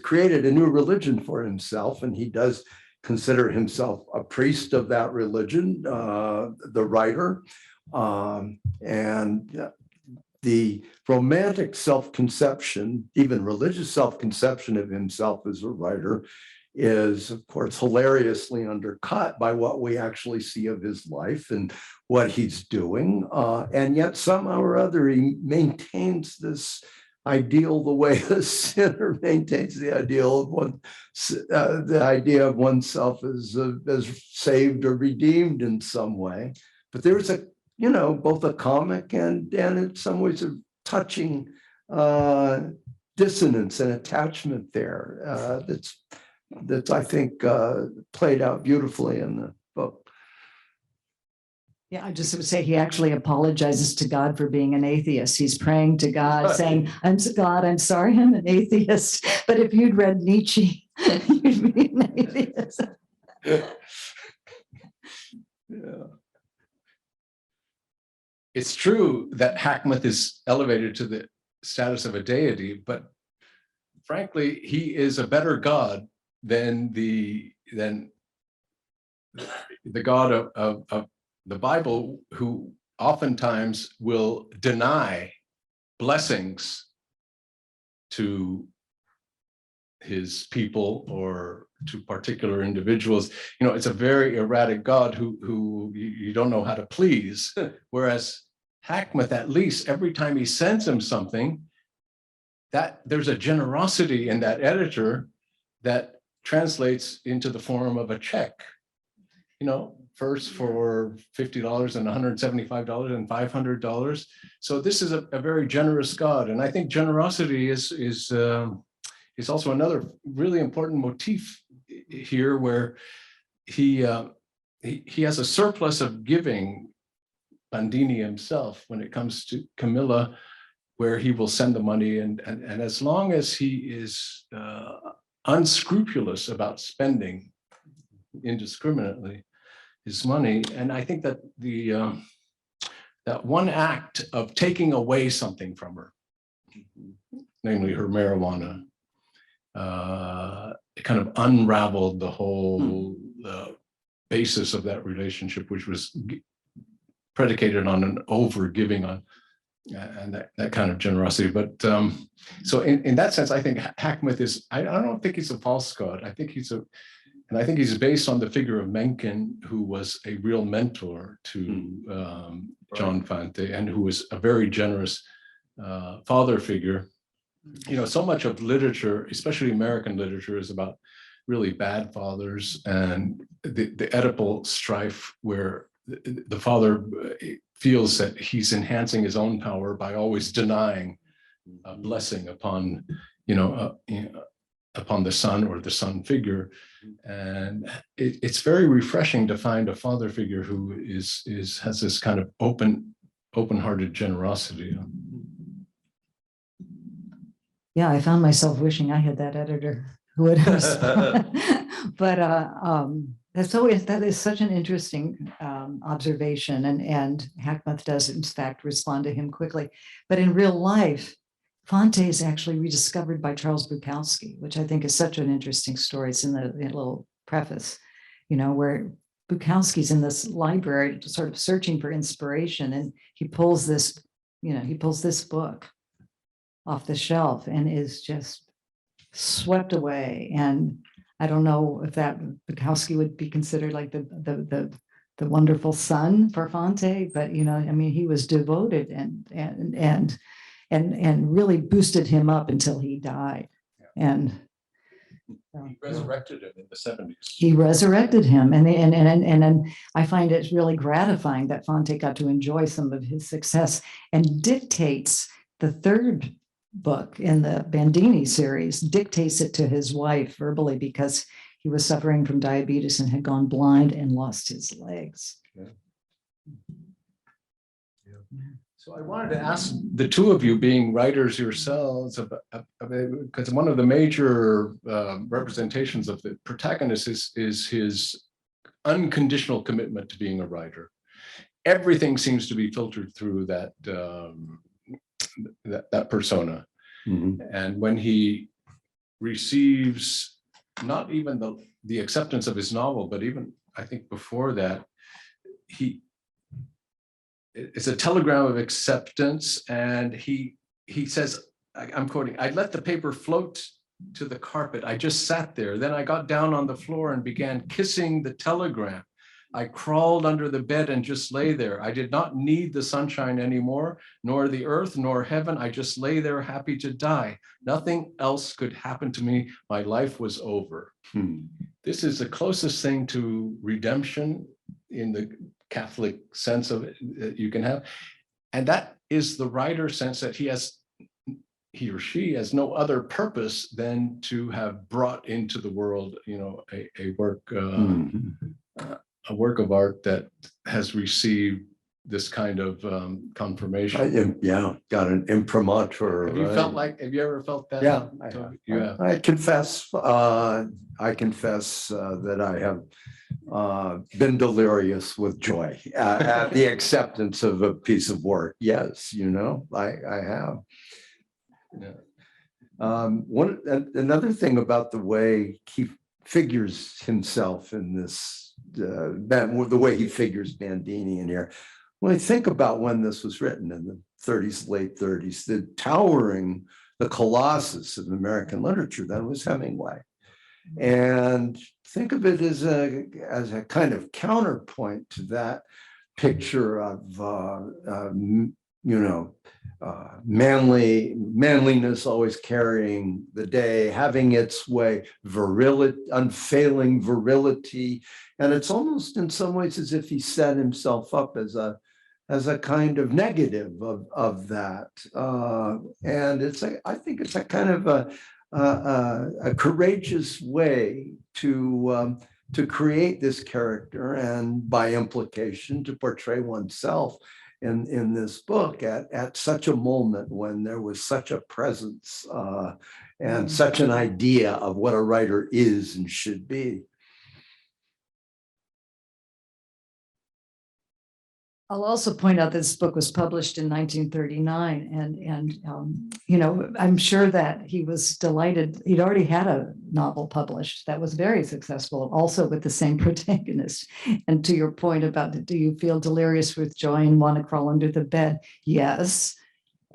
created a new religion for himself, and he does consider himself a priest of that religion, the writer. And the romantic self-conception, even religious self-conception of himself as a writer, is, of course, hilariously undercut by what we actually see of his life and what he's doing. And yet somehow or other, he maintains this ideal the way the sinner maintains the ideal of the idea of oneself as saved or redeemed in some way. But there's both a comic and in some ways a touching dissonance and attachment there that's I think played out beautifully in the book. Yeah, I just would say he actually apologizes to God for being an atheist. He's praying to God, saying, I'm sorry, I'm an atheist. But if you'd read Nietzsche, you'd be an atheist. Yeah. It's true that Hackmuth is elevated to the status of a deity, but frankly, he is a better God than the God of the Bible, who oftentimes will deny blessings to his people or to particular individuals. It's a very erratic God who you don't know how to please. Whereas Hackmuth, at least every time he sends him something, that there's a generosity in that editor that translates into the form of a check. First for $50 and $175 and $500. So this is a very generous God, and I think generosity is also another really important motif here, where he has a surplus of giving, Bandini himself, when it comes to Camilla, where he will send the money, and as long as he is unscrupulous about spending indiscriminately his money. And I think that that one act of taking away something from her, namely her marijuana, it kind of unraveled the whole basis of that relationship, which was predicated on an over-giving on and that kind of generosity. But so in that sense, I think Hackmuth is, I don't think he's a false god. I think he's based on the figure of Mencken, who was a real mentor to John Fante, and who was a very generous father figure. So much of literature, especially American literature, is about really bad fathers and the Oedipal strife, where the father feels that he's enhancing his own power by always denying a blessing upon, upon the son or the son figure. And it's very refreshing to find a father figure who has this kind of open-hearted generosity. Yeah, I found myself wishing I had that editor who would respond. But that is such an interesting observation, and Hackmuth does in fact respond to him quickly. But in real life, Fante is actually rediscovered by Charles Bukowski, which I think is such an interesting story. It's in the little preface, where Bukowski's in this library sort of searching for inspiration, and he pulls this book off the shelf and is just swept away. And I don't know if that Bukowski would be considered like the wonderful son for Fante, but he was devoted and really boosted him up until he died. And he resurrected him in the 70s. He resurrected him, and I find it really gratifying that Fante got to enjoy some of his success and dictates the third book in the Bandini series, dictates it to his wife verbally because he was suffering from diabetes and had gone blind and lost his legs. Yeah. So I wanted to ask the two of you, being writers yourselves, because one of the major representations of the protagonist is his unconditional commitment to being a writer. Everything seems to be filtered through that persona. Mm-hmm. And when he receives not even the acceptance of his novel, but even I think before that, it's a telegram of acceptance, and he says, I'm quoting, "I let the paper float to the carpet. I just sat there. Then I got down on the floor and began kissing the telegram. I crawled under the bed and just lay there. I did not need the sunshine anymore, nor the earth, nor heaven. I just lay there happy to die. Nothing else could happen to me. My life was over." This is the closest thing to redemption in the Catholic sense of it that you can have. And that is the writer's sense that he or she has no other purpose than to have brought into the world, a work of art that has received this kind of confirmation. Got an imprimatur. Have you ever felt that? Yeah, I confess that I have been delirious with joy at the acceptance of a piece of work. Yes, I have. Yeah. Another thing about the way he figures himself in this, the way he figures Bandini in here. When I think about when this was written in the 30s, late 30s, the colossus of American literature, that was Hemingway. And think of it as a kind of counterpoint to that picture of manliness always carrying the day, having its way, virility, unfailing virility. And it's almost in some ways as if he set himself up as a kind of negative of that. And I think it's a kind of a courageous way to create this character, and by implication to portray oneself in this book at such a moment when there was such a presence and such an idea of what a writer is and should be. I'll also point out this book was published in 1939, and I'm sure that he was delighted. He'd already had a novel published that was very successful, also with the same protagonist. And to your point about, do you feel delirious with joy and want to crawl under the bed? Yes.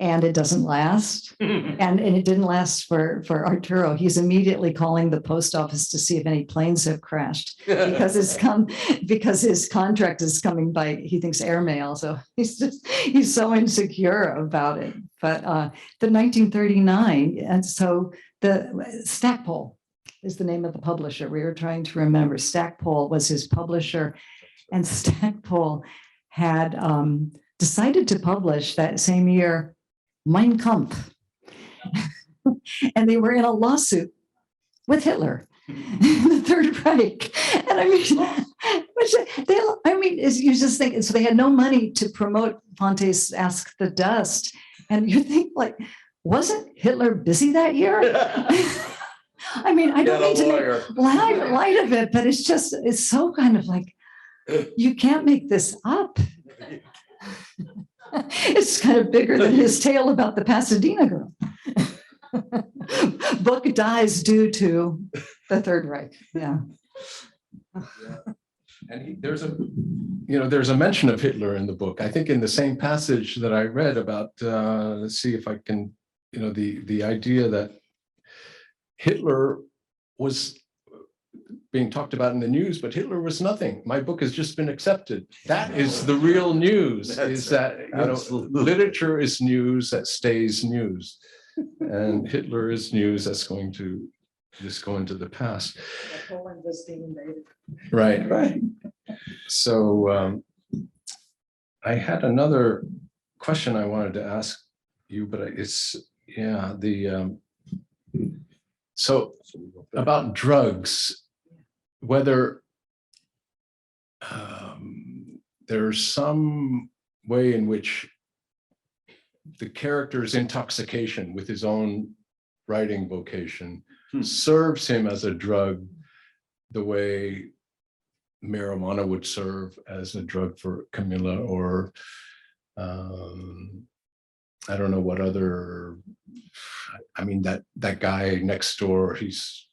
And it doesn't last. And it didn't last for Arturo. He's immediately calling the post office to see if any planes have crashed because his contract is coming by, he thinks, airmail. So he's so insecure about it. But the 1939, and so the Stackpole is the name of the publisher. We were trying to remember. Stackpole was his publisher, and Stackpole had decided to publish that same year Mein Kampf. And they were in a lawsuit with Hitler, the Third Reich. And I mean, you just think, so they had no money to promote Fante's Ask the Dust. And you think, like, wasn't Hitler busy that year? I mean, I don't mean to make light of it, but it's so kind of like, you can't make this up. It's kind of bigger than his tale about the Pasadena girl. Book dies due to the Third Reich. Yeah. And there's a mention of Hitler in the book. I think in the same passage that I read about, let's see if I can, the idea that Hitler was being talked about in the news, but Hitler was nothing. My book has just been accepted. That is the real news, is that, literature is news that stays news. And Hitler is news that's going to just go into the past. Right. So I had another question I wanted to ask you, but so about drugs, whether there's some way in which the character's intoxication with his own writing vocation serves him as a drug the way marijuana would serve as a drug for Camilla, or I don't know what other, I mean, that guy next door, his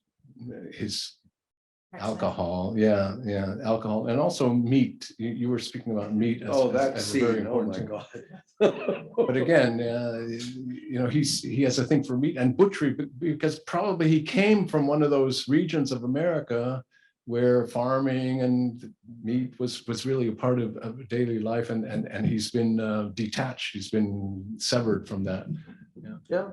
alcohol, alcohol, and also meat. You were speaking about meat as a very important thing. God. But again, he has a thing for meat and butchery, because probably he came from one of those regions of America where farming and meat was really a part of daily life, and he's been detached, he's been severed from that. Yeah.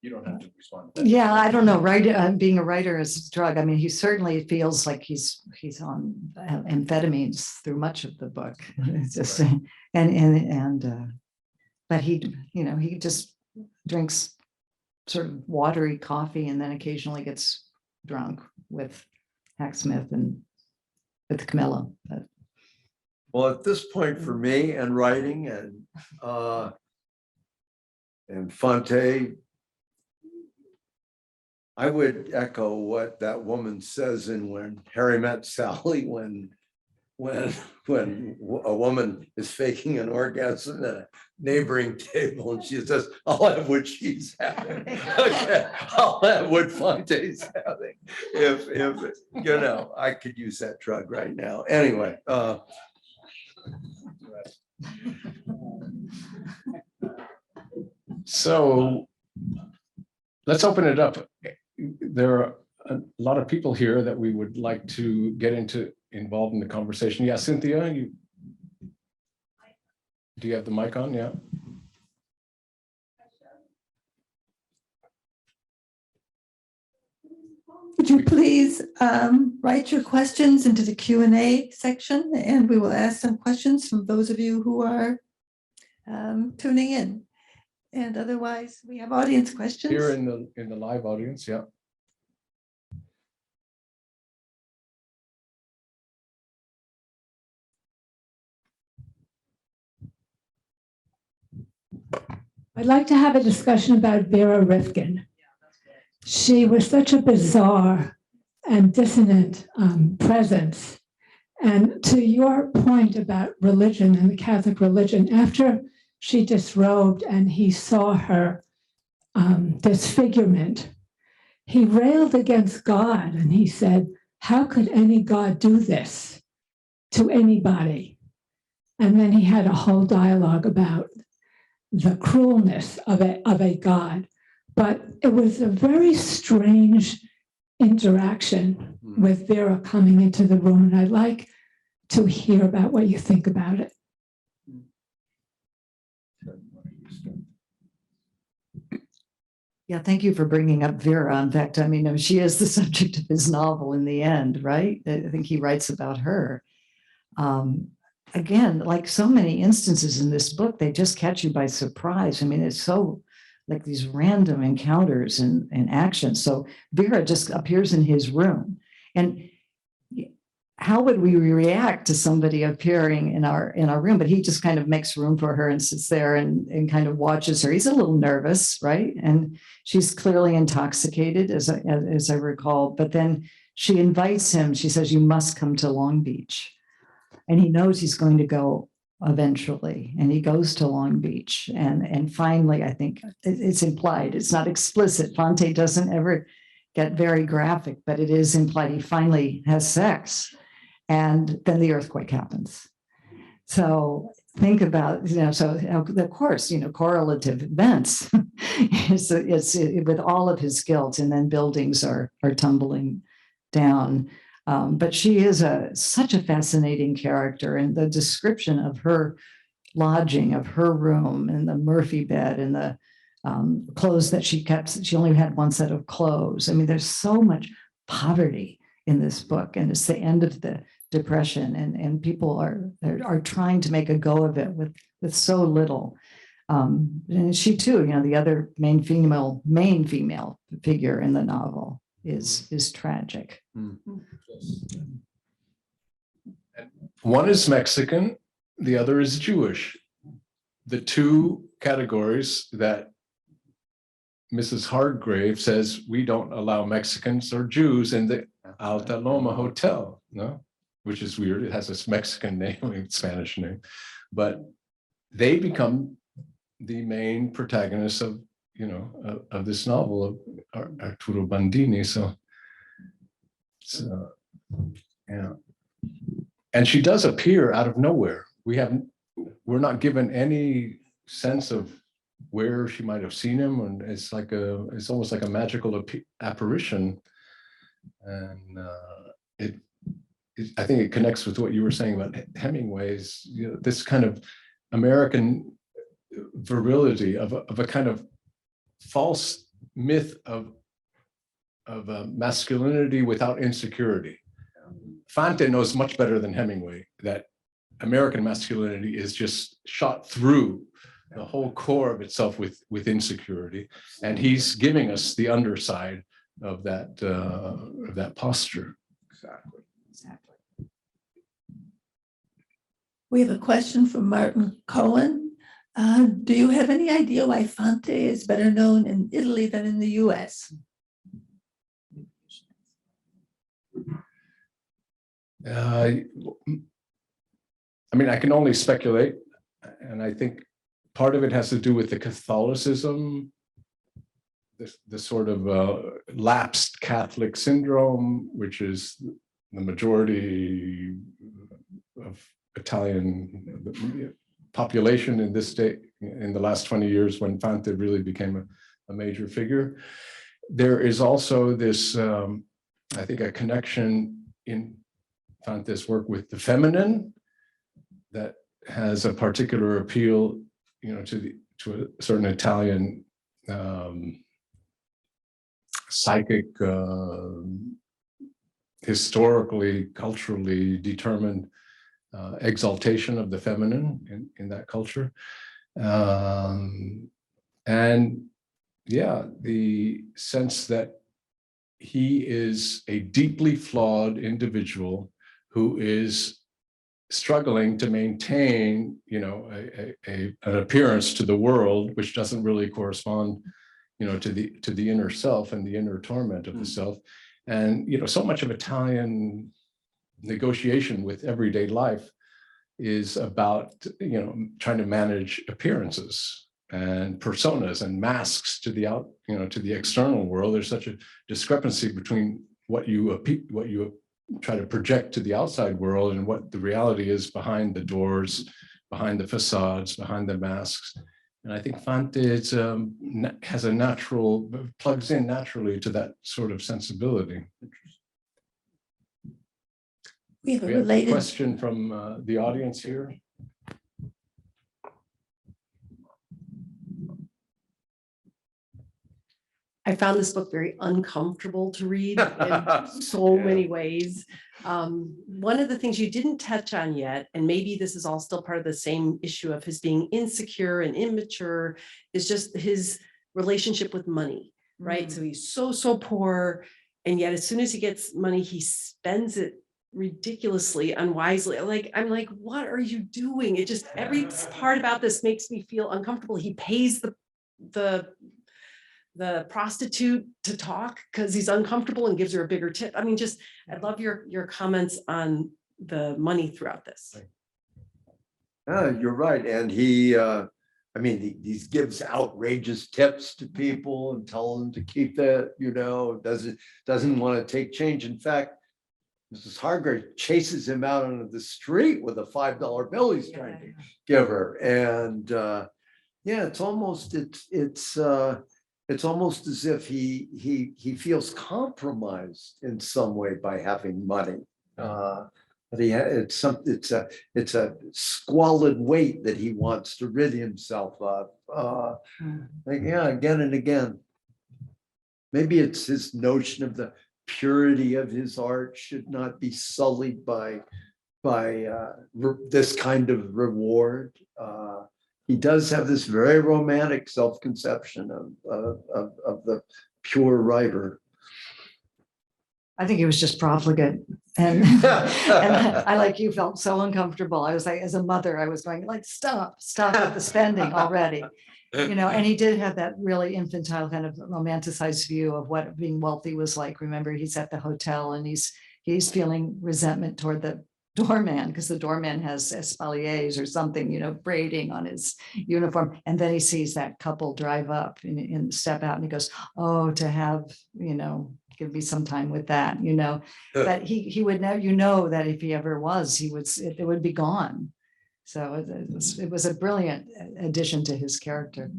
You don't have to respond. Yeah, I don't know. Being a writer is a drug. I mean, he certainly feels like he's on amphetamines through much of the book. It's just but he just drinks sort of watery coffee and then occasionally gets drunk with Hacksmith and with Camilla. Well, at this point for me and writing and Fante, I would echo what that woman says in When Harry Met Sally, when a woman is faking an orgasm at a neighboring table and she says, I'll have what she's having. Okay, I'll have what Fante's having. If I could use that drug right now. Anyway. So let's open it up. There are a lot of people here that we would like to get involved in the conversation. Yeah, Cynthia, do you have the mic on? Yeah. Would you please write your questions into the Q&A section, and we will ask some questions from those of you who are tuning in. And otherwise, we have audience questions. Here in the live audience, yeah. I'd like to have a discussion about Vera Rifkin. She was such a bizarre and dissonant presence. And to your point about religion and the Catholic religion, after she disrobed and he saw her disfigurement, he railed against God and he said, how could any God do this to anybody? And then he had a whole dialogue about the cruelness of a God. But it was a very strange interaction with Vera coming into the room. And I'd like to hear about what you think about it. Yeah, thank you for bringing up Vera. In fact, I mean, she is the subject of his novel in the end, right? I think he writes about her. Again, like so many instances in this book, they just catch you by surprise. I mean, it's so like these random encounters and actions. So Vera just appears in his room. And how would we react to somebody appearing in our room? But he just kind of makes room for her and sits there and kind of watches her. He's a little nervous, right? And she's clearly intoxicated, as I recall. But then she invites him. She says, "You must come to Long Beach." And he knows he's going to go eventually. And he goes to Long Beach. And finally, I think it's implied, it's not explicit. Fante doesn't ever get very graphic, but it is implied he finally has sex. And then the earthquake happens. So think about, so of course, correlative events. it's with all of his guilt, and then buildings are tumbling down. But she is such a fascinating character, and the description of her lodging, of her room, and the Murphy bed, and the clothes that she kept. She only had one set of clothes. I mean, there's so much poverty in this book, and it's the end of the Depression, and people are trying to make a go of it with so little. And she too, the other main female figure in the novel is tragic. And one is Mexican, the other is Jewish. The two categories that Mrs. Hargrave says we don't allow Mexicans or Jews in the Alta Loma Hotel, no? Which is weird. It has this Mexican name, Spanish name, but they become the main protagonists of this novel of Arturo Bandini. So yeah, and she does appear out of nowhere. We're not given any sense of where she might have seen him, and it's almost like a magical apparition, and I think it connects with what you were saying about Hemingway's, this kind of American virility of a kind of false myth of masculinity without insecurity. Fante knows much better than Hemingway that American masculinity is just shot through the whole core of itself with insecurity, and he's giving us the underside of that posture. Exactly. We have a question from Martin Cohen. Do you have any idea why Fante is better known in Italy than in the US? I mean, I can only speculate, and I think part of it has to do with the Catholicism, the sort of lapsed Catholic syndrome, which is the majority of Italian population in this state in the last 20 years, when Fante really became a major figure. There is also this, I think, a connection in Fante's work with the feminine that has a particular appeal, to a certain Italian psychic, historically, culturally determined exaltation of the feminine in that culture. And yeah, the sense that he is a deeply flawed individual who is struggling to maintain, an appearance to the world which doesn't really correspond, to the inner self and the inner torment of the self. And so much of Italian negotiation with everyday life is about trying to manage appearances and personas and masks to the external world. There's such a discrepancy between what you try to project to the outside world and what the reality is behind the doors, behind the facades, behind the masks. And I think Fante plugs in naturally to that sort of sensibility. We have a We have a related question from the audience here. I found this book very uncomfortable to read in so many ways. One of the things you didn't touch on yet, and maybe this is all still part of the same issue of his being insecure and immature, is just his relationship with money, right? Mm. So he's so poor, and yet as soon as he gets money, he spends it ridiculously, unwisely. Like, I'm like, what are you doing? It just, every part about this makes me feel uncomfortable. He pays the prostitute to talk because he's uncomfortable and gives her a bigger tip. I mean, just, I'd love your comments on the money throughout this. You're right. And I mean, he gives outrageous tips to people and tell them to keep that, doesn't want to take change. In fact, Mrs. Hargrave chases him out onto the street with a $5 bill he's trying to give her. And it's almost as if he feels compromised in some way by having money. But it's a squalid weight that he wants to rid himself of. Again and again. Maybe it's his notion of the purity of his art should not be sullied by this kind of reward. He does have this very romantic self-conception of the pure writer. I think he was just profligate. And I, like you, felt so uncomfortable. I was like, as a mother, I was going like, stop with the spending already. And he did have that really infantile kind of romanticized view of what being wealthy was like. Remember, he's at the hotel and he's feeling resentment toward the doorman because the doorman has espaliers or something, braiding on his uniform. And then he sees that couple drive up and step out and he goes, oh, to have, give me some time with that, but he would know, that if he ever was, it would be gone. So it was a brilliant addition to his character.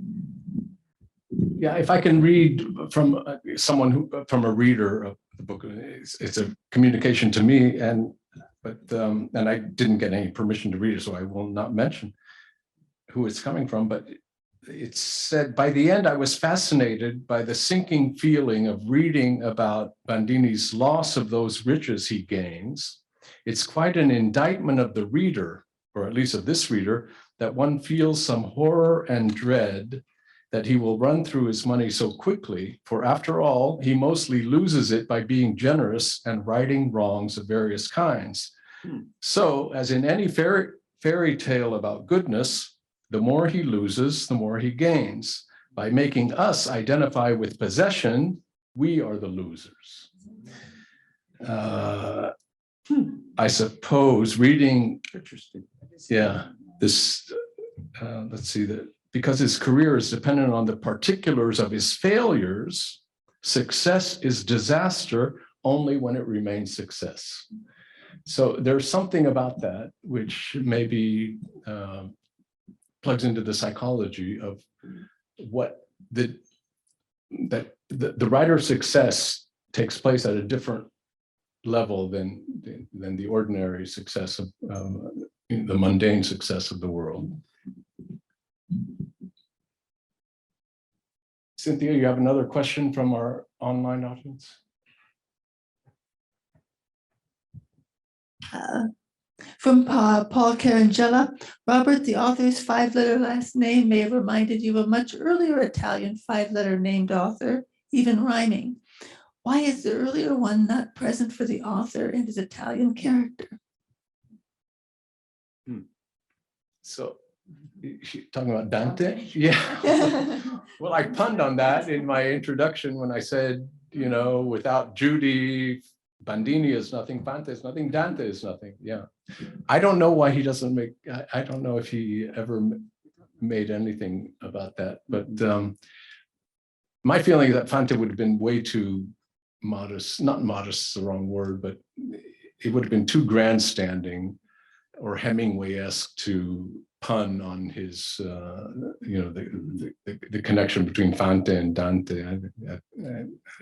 Yeah, if I can read from from a reader of the book, it's a communication to me, and I didn't get any permission to read it, so I will not mention who it's coming from, but it said, by the end, I was fascinated by the sinking feeling of reading about Bandini's loss of those riches he gains. It's quite an indictment of the reader, or at least of this reader, that one feels some horror and dread that he will run through his money so quickly, for after all, he mostly loses it by being generous and righting wrongs of various kinds. So, as in any fairy tale about goodness, the more he loses, the more he gains. By making us identify with possession, we are the losers. I suppose reading, this, let's see, that because his career is dependent on the particulars of his failures, success is disaster only when it remains success. So there's something about that which maybe plugs into the psychology of what the writer's success takes place at a different level than the ordinary success of the mundane success of the world. Cynthia, you have another question from our online audience? From Paul Carangella, Robert, the author's 5-letter last name may have reminded you of a much earlier Italian 5-letter named author, even rhyming. Why is the earlier one not present for the author and his Italian character? So, talking about Dante? Yeah. Well, I punned on that in my introduction when I said, without Judy, Bandini is nothing, Fante is nothing, Dante is nothing. Yeah. I don't know why he doesn't make, I don't know if he ever made anything about that, but my feeling is that Fante would have been way too modest, not modest is the wrong word, but it would have been too grandstanding or Hemingway-esque to pun on his, the connection between Fante and Dante. I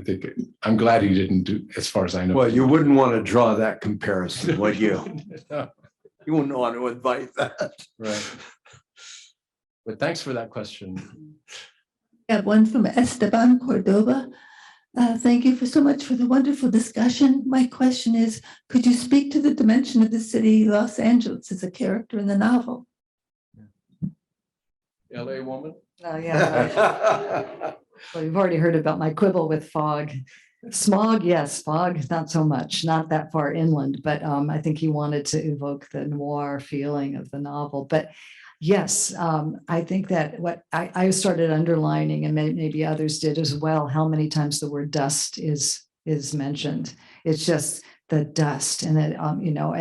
think I'm glad he didn't do, as far as I know. Well, you wouldn't want to draw that comparison, would you? No. You wouldn't want to invite that. Right. But thanks for that question. I have one from Esteban Cordoba. Thank you so much for the wonderful discussion. My question is, could you speak to the dimension of the city Los Angeles as a character in the novel? LA woman? Oh, yeah. Well, you've already heard about my quibble with fog. Smog, yes, fog, not so much, not that far inland, but I think he wanted to evoke the noir feeling of the novel. But yes, I think that what I started underlining, and maybe others did as well, how many times the word dust is mentioned. It's just the dust, and that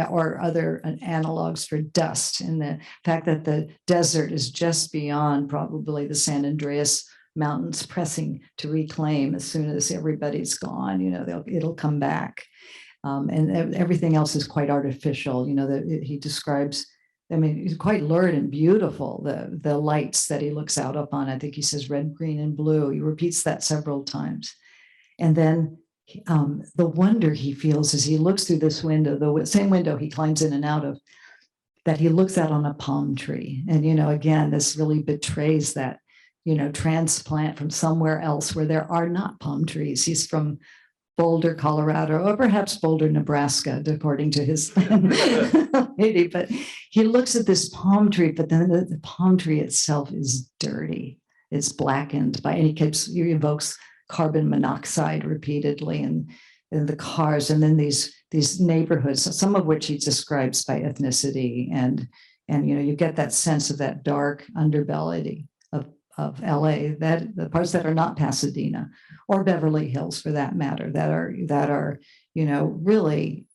or other analogs for dust, and the fact that the desert is just beyond probably the San Andreas mountains, pressing to reclaim as soon as everybody's gone. It'll come back, and everything else is quite artificial. That he describes. I mean, he's quite lurid and beautiful. The lights that he looks out upon. I think he says red, green, and blue. He repeats that several times, and then the wonder he feels as he looks through this window, the same window he climbs in and out of, that he looks out on a palm tree. And again, this really betrays that transplant from somewhere else where there are not palm trees. He's from Boulder, Colorado, or perhaps Boulder, Nebraska, according to his lady. But he looks at this palm tree, but then the palm tree itself is dirty. It's blackened and he evokes carbon monoxide repeatedly and the cars, and then these neighborhoods, some of which he describes by ethnicity, and you get that sense of that dark underbelly of LA, that the parts that are not Pasadena or Beverly Hills for that matter, that are really,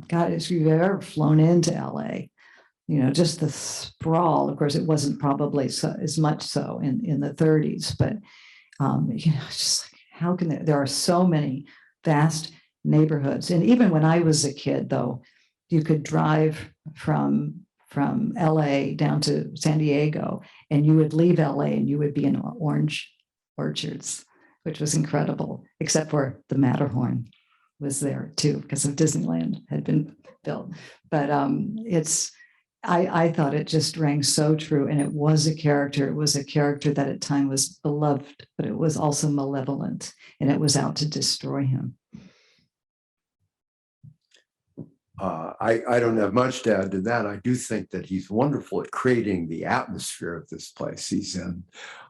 God, if you've ever flown into LA, just the sprawl. Of course, it wasn't probably as much so in the 30s, but it's just like, how can there are so many vast neighborhoods. And even when I was a kid, though, you could drive from LA down to San Diego, and you would leave LA and you would be in orange orchards, which was incredible, except for the Matterhorn was there too, because of Disneyland had been built. But I thought it just rang so true. And it was a character. It was a character that at time was beloved, but it was also malevolent, and it was out to destroy him. I don't have much to add to that. I do think that he's wonderful at creating the atmosphere of this place he's in.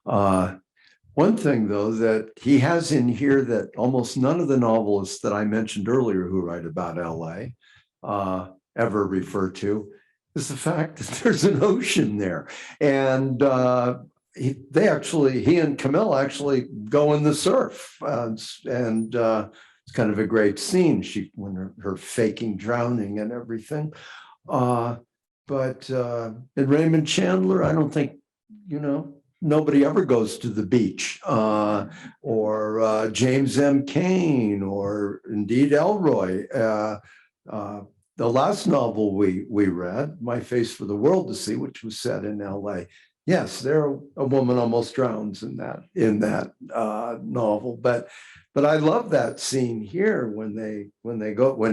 One thing, though, that he has in here that almost none of the novelists that I mentioned earlier who write about LA ever refer to is the fact that there's an ocean there. And he and Camilla actually go in the surf. It's kind of a great scene. When her faking drowning and everything. But in Raymond Chandler, I don't think, nobody ever goes to the beach, or James M. Cain, or indeed Elroy. The last novel we read, My Face for the World to See, which was set in LA. Yes, a woman almost drowns in that novel, but I love that scene here when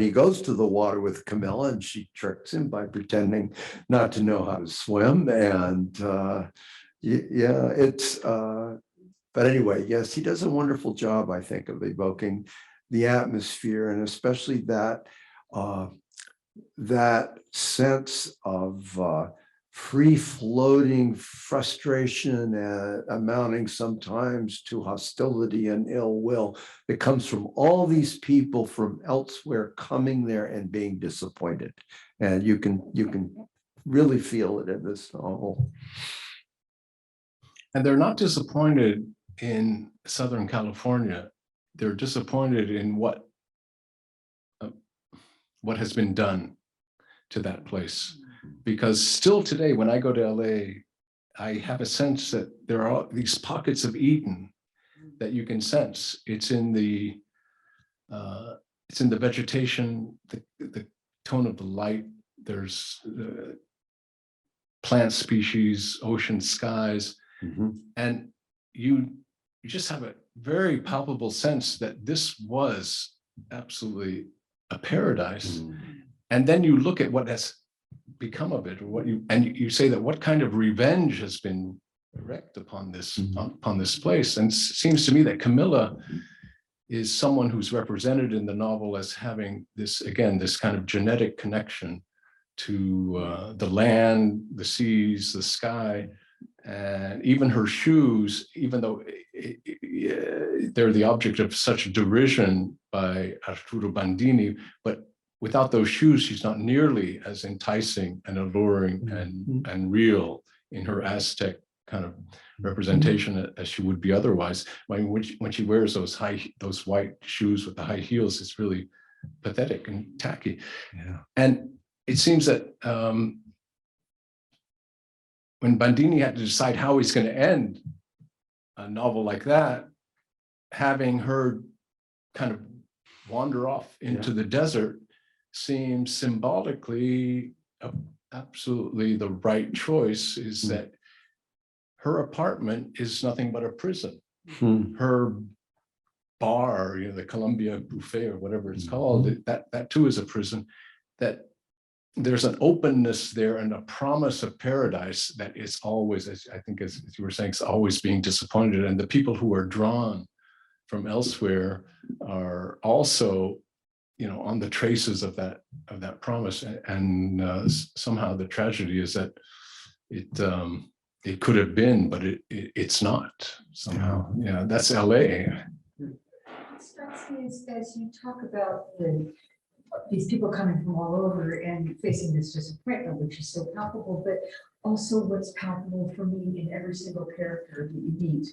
he goes to the water with Camilla, and she tricks him by pretending not to know how to swim, and but anyway, yes, he does a wonderful job, I think, of evoking the atmosphere, and especially that sense of free-floating frustration, amounting sometimes to hostility and ill will that comes from all these people from elsewhere coming there and being disappointed. And you can really feel it in this novel. And they're not disappointed in Southern California. They're disappointed in what has been done to that place. Because still today, when I go to LA, I have a sense that there are these pockets of Eden that you can sense. It's in the vegetation, the tone of the light. There's plant species, ocean skies, and you just have a very palpable sense that this was absolutely a paradise. And then you look at what has become of it, or you say that what kind of revenge has been wreaked upon this place. And it seems to me that Camilla is someone who's represented in the novel as having this kind of genetic connection to the land, the seas, the sky, And even her shoes, even though they're the object of such derision by Arturo Bandini, but without those shoes, she's not nearly as enticing and alluring and real in her Aztec kind of representation as she would be otherwise. I mean, when she wears those white shoes with the high heels, it's really pathetic and tacky. Yeah. And it seems that when Bandini had to decide how he's going to end a novel like that, having her kind of wander off into the desert seems symbolically absolutely the right choice, is that her apartment is nothing but a prison. Her bar, the Columbia Buffet or whatever it's called, that too is a prison. That there's an openness there and a promise of paradise that is always, as you were saying, it's always being disappointed. And the people who are drawn from elsewhere are also, on the traces of that promise. And somehow the tragedy is that it could have been, but it's not somehow. Yeah, that's LA. It strikes me as you talk about these people coming from all over and facing this disappointment, which is so palpable, but also what's palpable for me in every single character that you meet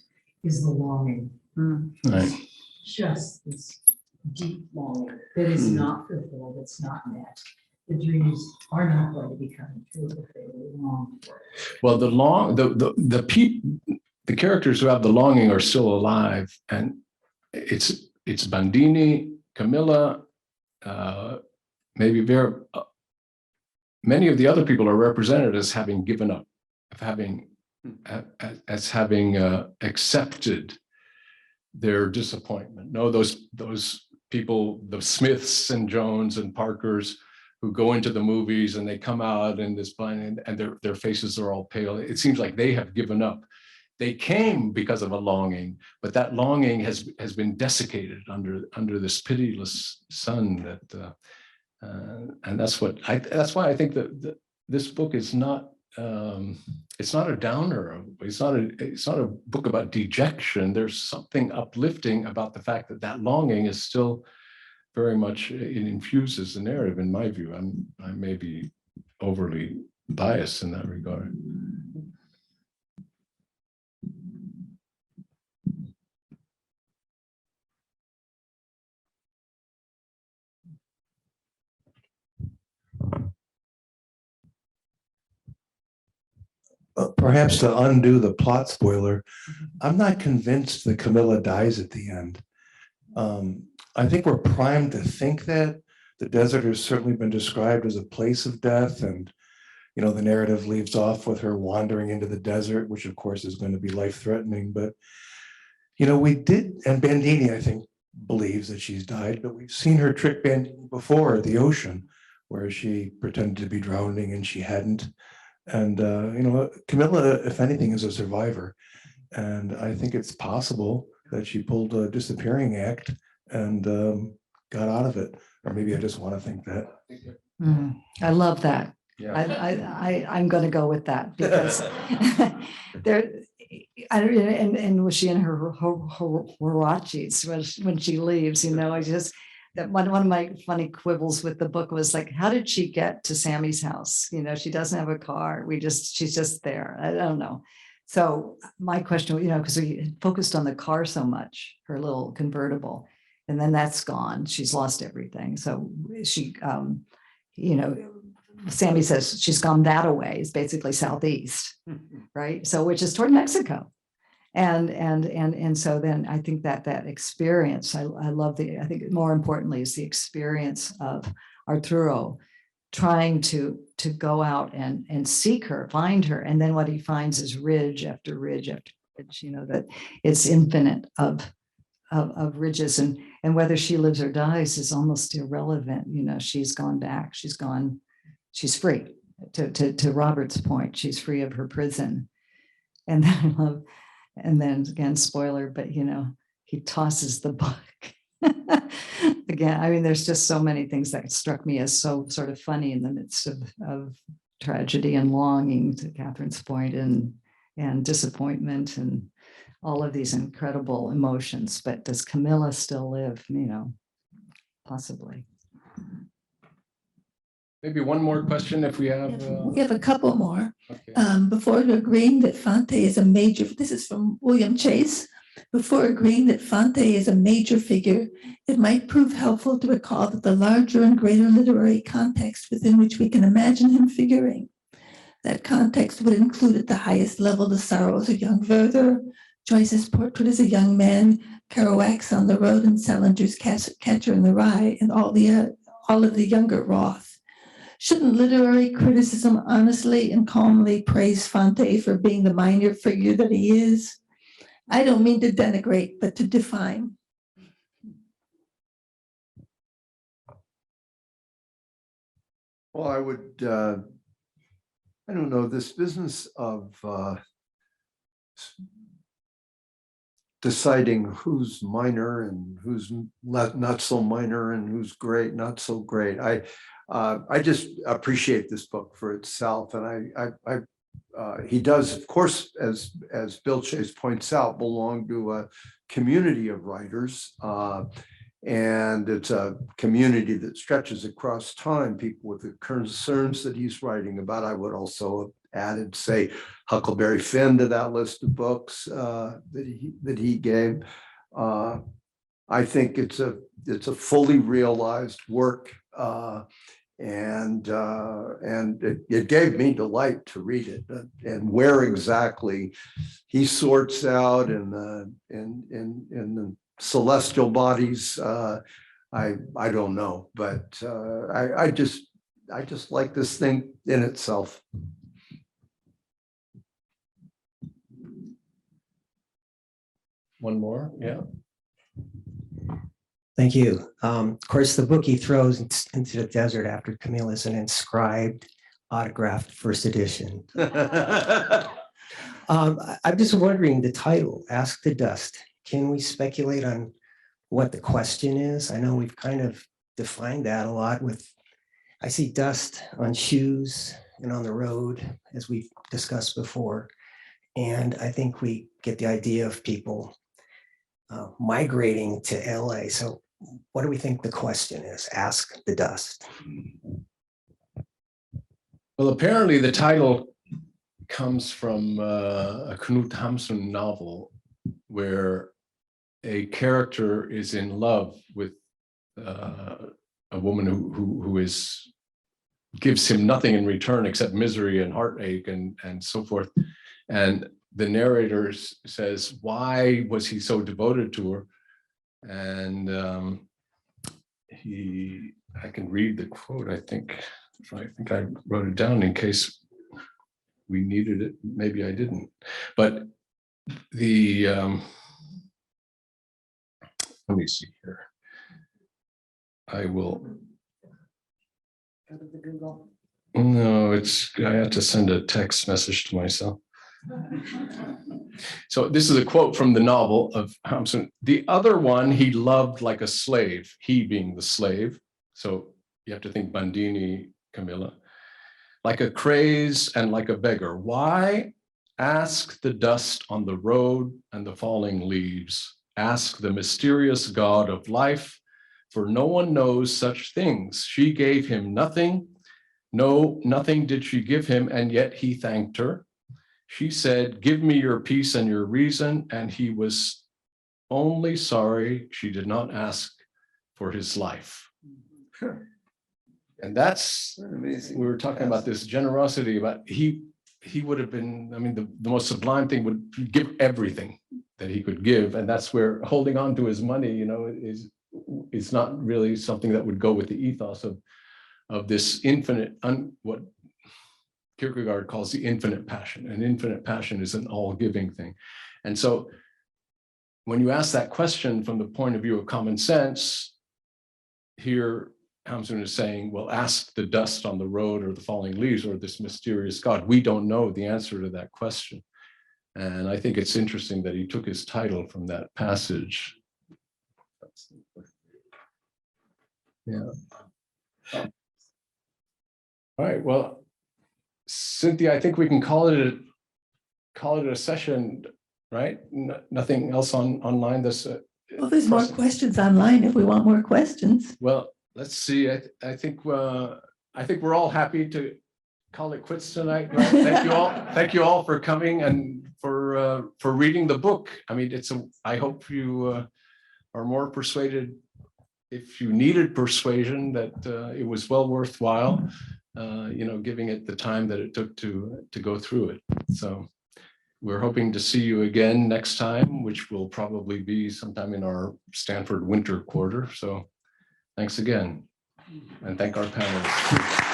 is the longing. Right. Just this deep longing that is not fulfilled, that's not met. The dreams are not going to be coming true if they were long for it. Well, the characters who have the longing are still alive, and it's Bandini, Camilla, maybe many of the other people are represented as having given up, as having accepted their disappointment. No, those people, the Smiths and Jones and Parkers, who go into the movies and they come out in this blind and their faces are all pale. It seems like they have given up. They came because of a longing, but that longing has been desiccated under this pitiless sun. And that's why I think that this book is not. It's not a downer. It's not a book about dejection. There's something uplifting about the fact that longing is still very much, it infuses the narrative, in my view. I may be overly biased in that regard. Perhaps to undo the plot spoiler, I'm not convinced that Camilla dies at the end. I think we're primed to think that. The desert has certainly been described as a place of death, and the narrative leaves off with her wandering into the desert, which of course is going to be life-threatening. But we did, and Bandini, I think, believes that she's died, but we've seen her trick Bandini before at the ocean, where she pretended to be drowning and she hadn't. And Camilla, if anything, is a survivor, and I think it's possible that she pulled a disappearing act and got out of it. Or maybe I just want to think that. I love that. Yeah. I'm going to go with that, because and was she in her huaraches when she leaves? I just, that one of my funny quibbles with the book was like, how did she get to Sammy's house? She doesn't have a car. She's just there. I don't know. So my question, because we focused on the car so much, her little convertible, and then that's gone. She's lost everything. So she, Sammy says she's gone that away. It's basically southeast, right? So which is toward Mexico. And so then I think that experience, I love I think more importantly is the experience of Arturo trying to go out and seek her, find her. And then what he finds is ridge after ridge after ridge, that it's infinite of ridges, and whether she lives or dies is almost irrelevant. She's gone back, she's free. To Robert's point, she's free of her prison. And then I love, and then again, spoiler, but he tosses the book. Again, there's just so many things that struck me as so sort of funny in the midst of tragedy and longing, to Catherine's point. And and disappointment and all of these incredible emotions. But does Camilla still live? Possibly. Maybe one more question if we have. We have a couple more. Okay. Before agreeing that Fante is a major, this is from William Chase. Before agreeing that Fante is a major figure, it might prove helpful to recall that the larger and greater literary context within which we can imagine him figuring. That context would include at the highest level the sorrows of young Werther, Joyce's portrait as a young man, Kerouac's On the Road, and Salinger's Catcher in the Rye, and all of the younger Roth. Shouldn't literary criticism honestly and calmly praise Fante for being the minor figure that he is? I don't mean to denigrate, but to define. Well, I would, I don't know, this business of deciding who's minor and who's not so minor and who's great, not so great. I just appreciate this book for itself, and he does, of course, as Bill Chase points out, belong to a community of writers, and it's a community that stretches across time. People with the concerns that he's writing about. I would also have added, say, Huckleberry Finn to that list of books that he gave. I think it's a fully realized work. And it gave me delight to read it, and where exactly he sorts out in the celestial bodies, I don't know, but I just like this thing in itself. One more, yeah. Thank you. Of course, the book he throws into the desert after Camille is an inscribed, autographed first edition. I'm just wondering the title, Ask the Dust. Can we speculate on what the question is? I know we've kind of defined that a lot with, I see dust on shoes and on the road, as we've discussed before. And I think we get the idea of people migrating to LA. So what do we think the question is? Ask the dust. Well, apparently the title comes from a Knut Hamsun novel where a character is in love with a woman who gives him nothing in return except misery and heartache and so forth. And the narrator says, why was he so devoted to her? And I can read the quote, I think I wrote it down in case we needed it. Maybe I didn't. But let me see here. I will. Go to the Google. No, I had to send a text message to myself. So this is a quote from the novel of Hamsun. The other one he loved like a slave, he being the slave. So you have to think Bandini, Camilla. Like a craze and like a beggar. Why? Ask the dust on the road and the falling leaves. Ask the mysterious God of life, for no one knows such things. She gave him nothing. No, nothing did she give him, and yet he thanked her. She said, give me your peace and your reason, and he was only sorry she did not ask for his life. And that's amazing. We were talking about this generosity, about he would have been, I mean, the most sublime thing would give everything that he could give. And that's where holding on to his money, is not really something that would go with the ethos of this infinite, what Kierkegaard calls the infinite passion. And infinite passion is an all-giving thing. And so when you ask that question from the point of view of common sense, here Hamsun is saying, well, ask the dust on the road or the falling leaves or this mysterious God. We don't know the answer to that question. And I think it's interesting that he took his title from that passage. Yeah. All right, well, Cynthia, I think we can call it call it a session, right? Nothing else online this. Well, there's more questions online if we want more questions. Well, let's see. I think we're all happy to call it quits tonight. Right? Thank you all. Thank you all for coming and for reading the book. I mean, I hope you are more persuaded, if you needed persuasion, that it was well worthwhile. Giving it the time that it took to go through it. So we're hoping to see you again next time, which will probably be sometime in our Stanford winter quarter. So thanks again, and thank our panelists.